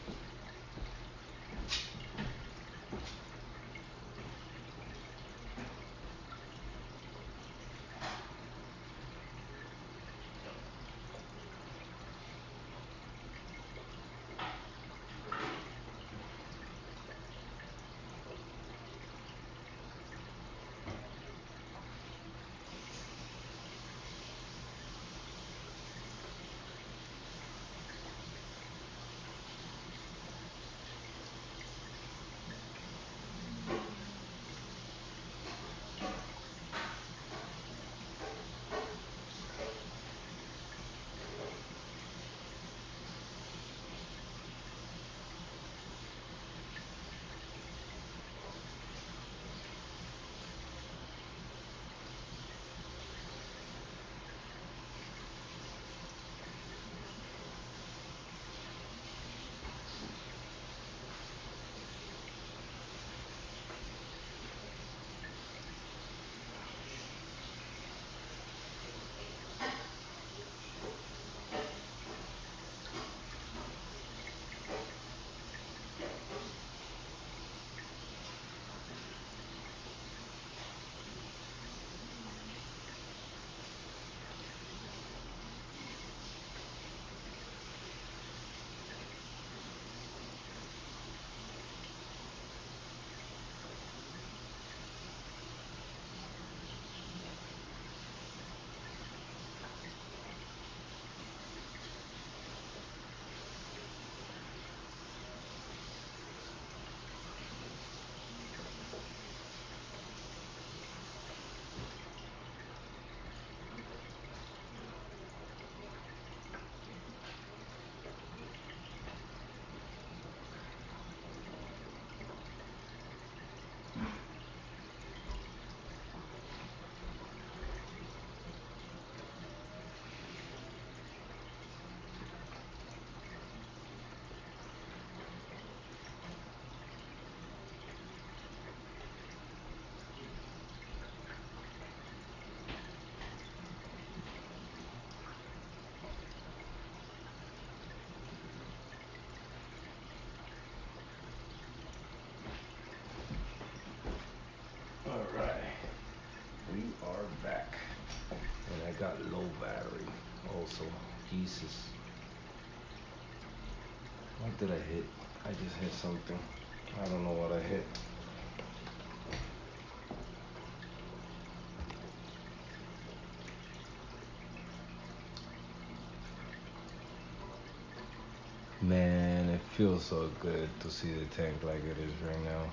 We are back. And I got low battery also. Jesus. What did I hit? I just hit something. I don't know what I hit. Man, it feels so good to see the tank like it is right now.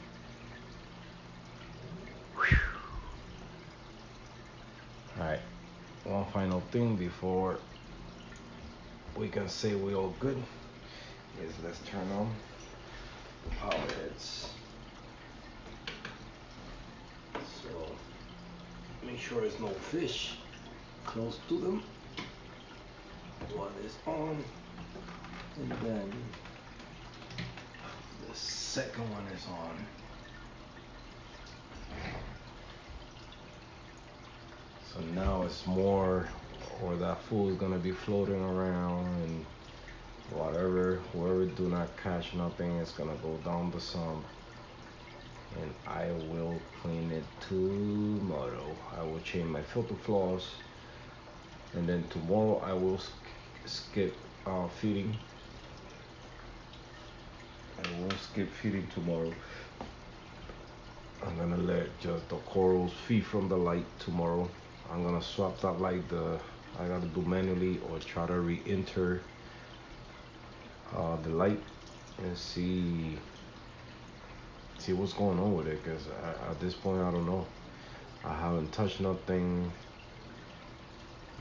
Alright, one final thing before we can say we all good is let's turn on the power heads. So make sure there's no fish close to them. One is on, and then the second one is on. So now it's more, or that food is gonna be floating around, and whatever, whoever do not catch nothing is gonna go down the sump, and I will clean it tomorrow. I will change my filter floss, and then tomorrow I will skip feeding. I will skip feeding tomorrow. I'm gonna let just the corals feed from the light tomorrow. I'm gonna swap that light. I gotta do manually or try to re-enter the light and see what's going on with it. Cause at this point I don't know. I haven't touched nothing.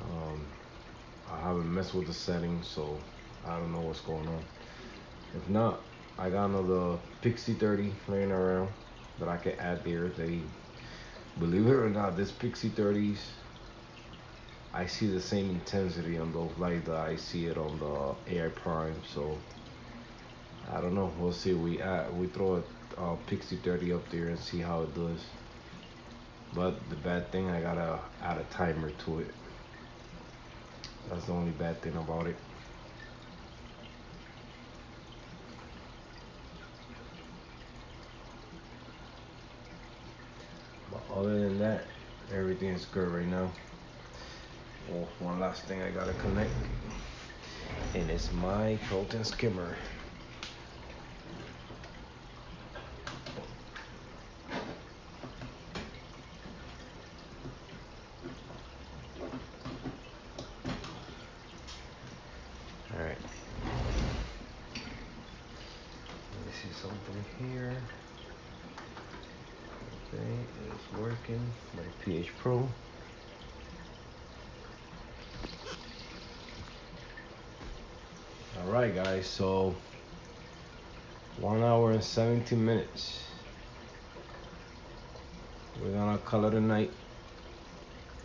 Um, I haven't messed with the settings, so I don't know what's going on. If not, I got another Pixie 30 laying around that I can add there. They, believe it or not, this Pixie 30s, I see the same intensity on those lights that I see it on the AI Prime. So I don't know. We'll see. We throw a Pixie 30 up there and see how it does. But the bad thing, I gotta add a timer to it. That's the only bad thing about it. But other than that, everything is good right now. Well, one last thing I gotta connect, and it's my protein skimmer. All right. Let me see something here. Okay, it's working. My pH Pro. All right, guys. So 1 hour and 17 minutes. We're gonna call it a night.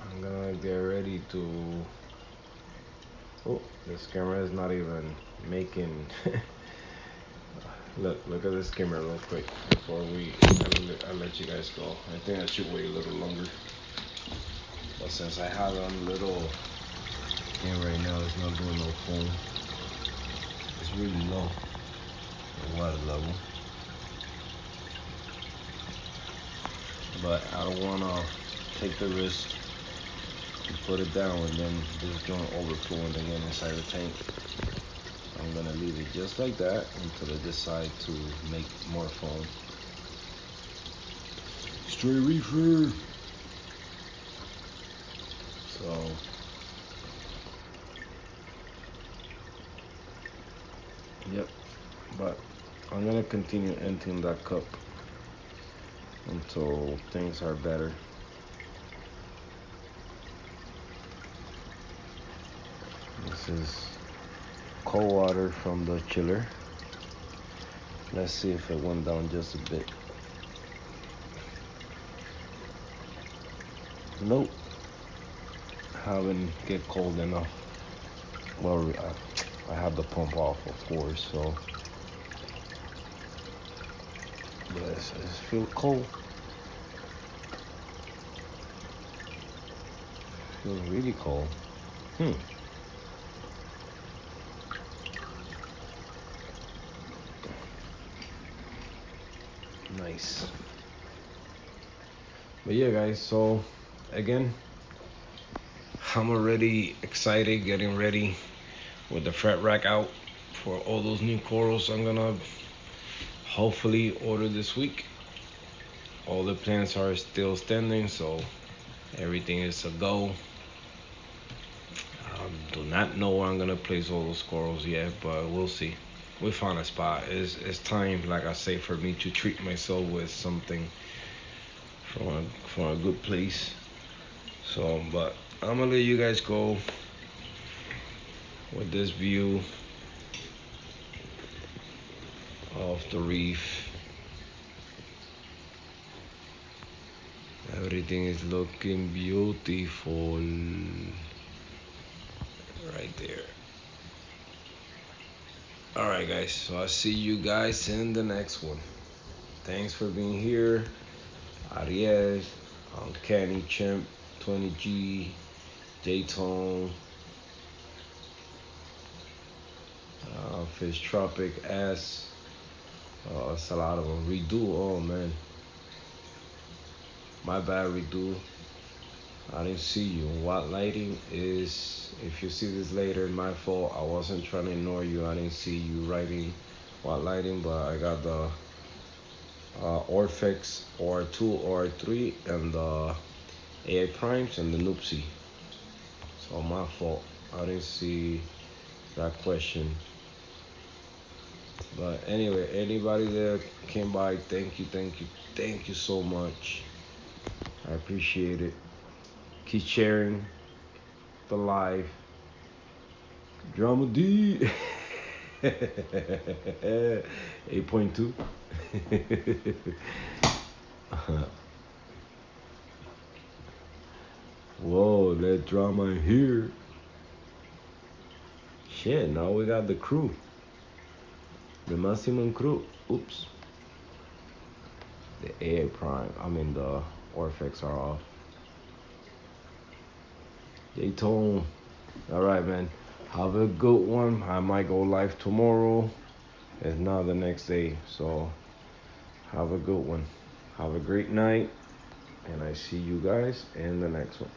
I'm gonna get ready to. Oh, this camera is not even making. Look at this camera real quick before I let you guys go. I think I should wait a little longer. But since I have it on a little thing right now, it's not doing no phone. It's really low, the water level. But I don't wanna take the risk to put it down and then this joint overflowing again inside the tank. I'm gonna leave it just like that until I decide to make more foam. Straight reefer. So yep, but I'm gonna continue emptying that cup until things are better. This is cold water from the chiller. Let's see if it went down just a bit. Nope, haven't get cold enough. Well, I have the pump off, of course, so but it's feel cold. Feels really cold. Nice. But yeah, guys. So again, I'm already excited, getting ready with the fret rack out for all those new corals I'm gonna hopefully order this week. All the plans are still standing, so everything is a go. Do not know where I'm gonna place all those corals yet, but we'll see. We found a spot. It's time, like I say, for me to treat myself with something from a good place. So, but I'm gonna let you guys go with this view of the reef. Everything is looking beautiful right there. All right, guys. So I'll see you guys in the next one. Thanks for being here. Ariel, Kenny Chimp 20G, Daytone, Fish Tropic S. It's a lot of them. Redo. Oh man, my bad. Redo. I didn't see you. What lighting is? If you see this later, my fault. I wasn't trying to ignore you. I didn't see you writing what lighting, but I got the Orfix R2, R3, and the AI primes and the Noopsy. So my fault. I didn't see that question. But anyway, anybody that came by, thank you so much. I appreciate it. Keep sharing the live. Drama D. 8.2. Whoa, that drama in here. Shit, now we got the crew. The maximum crew. Oops. The A prime. I mean the Orfex are off. They told. Alright man. Have a good one. I might go live tomorrow. If not the next day. So have a good one. Have a great night. And I see you guys in the next one.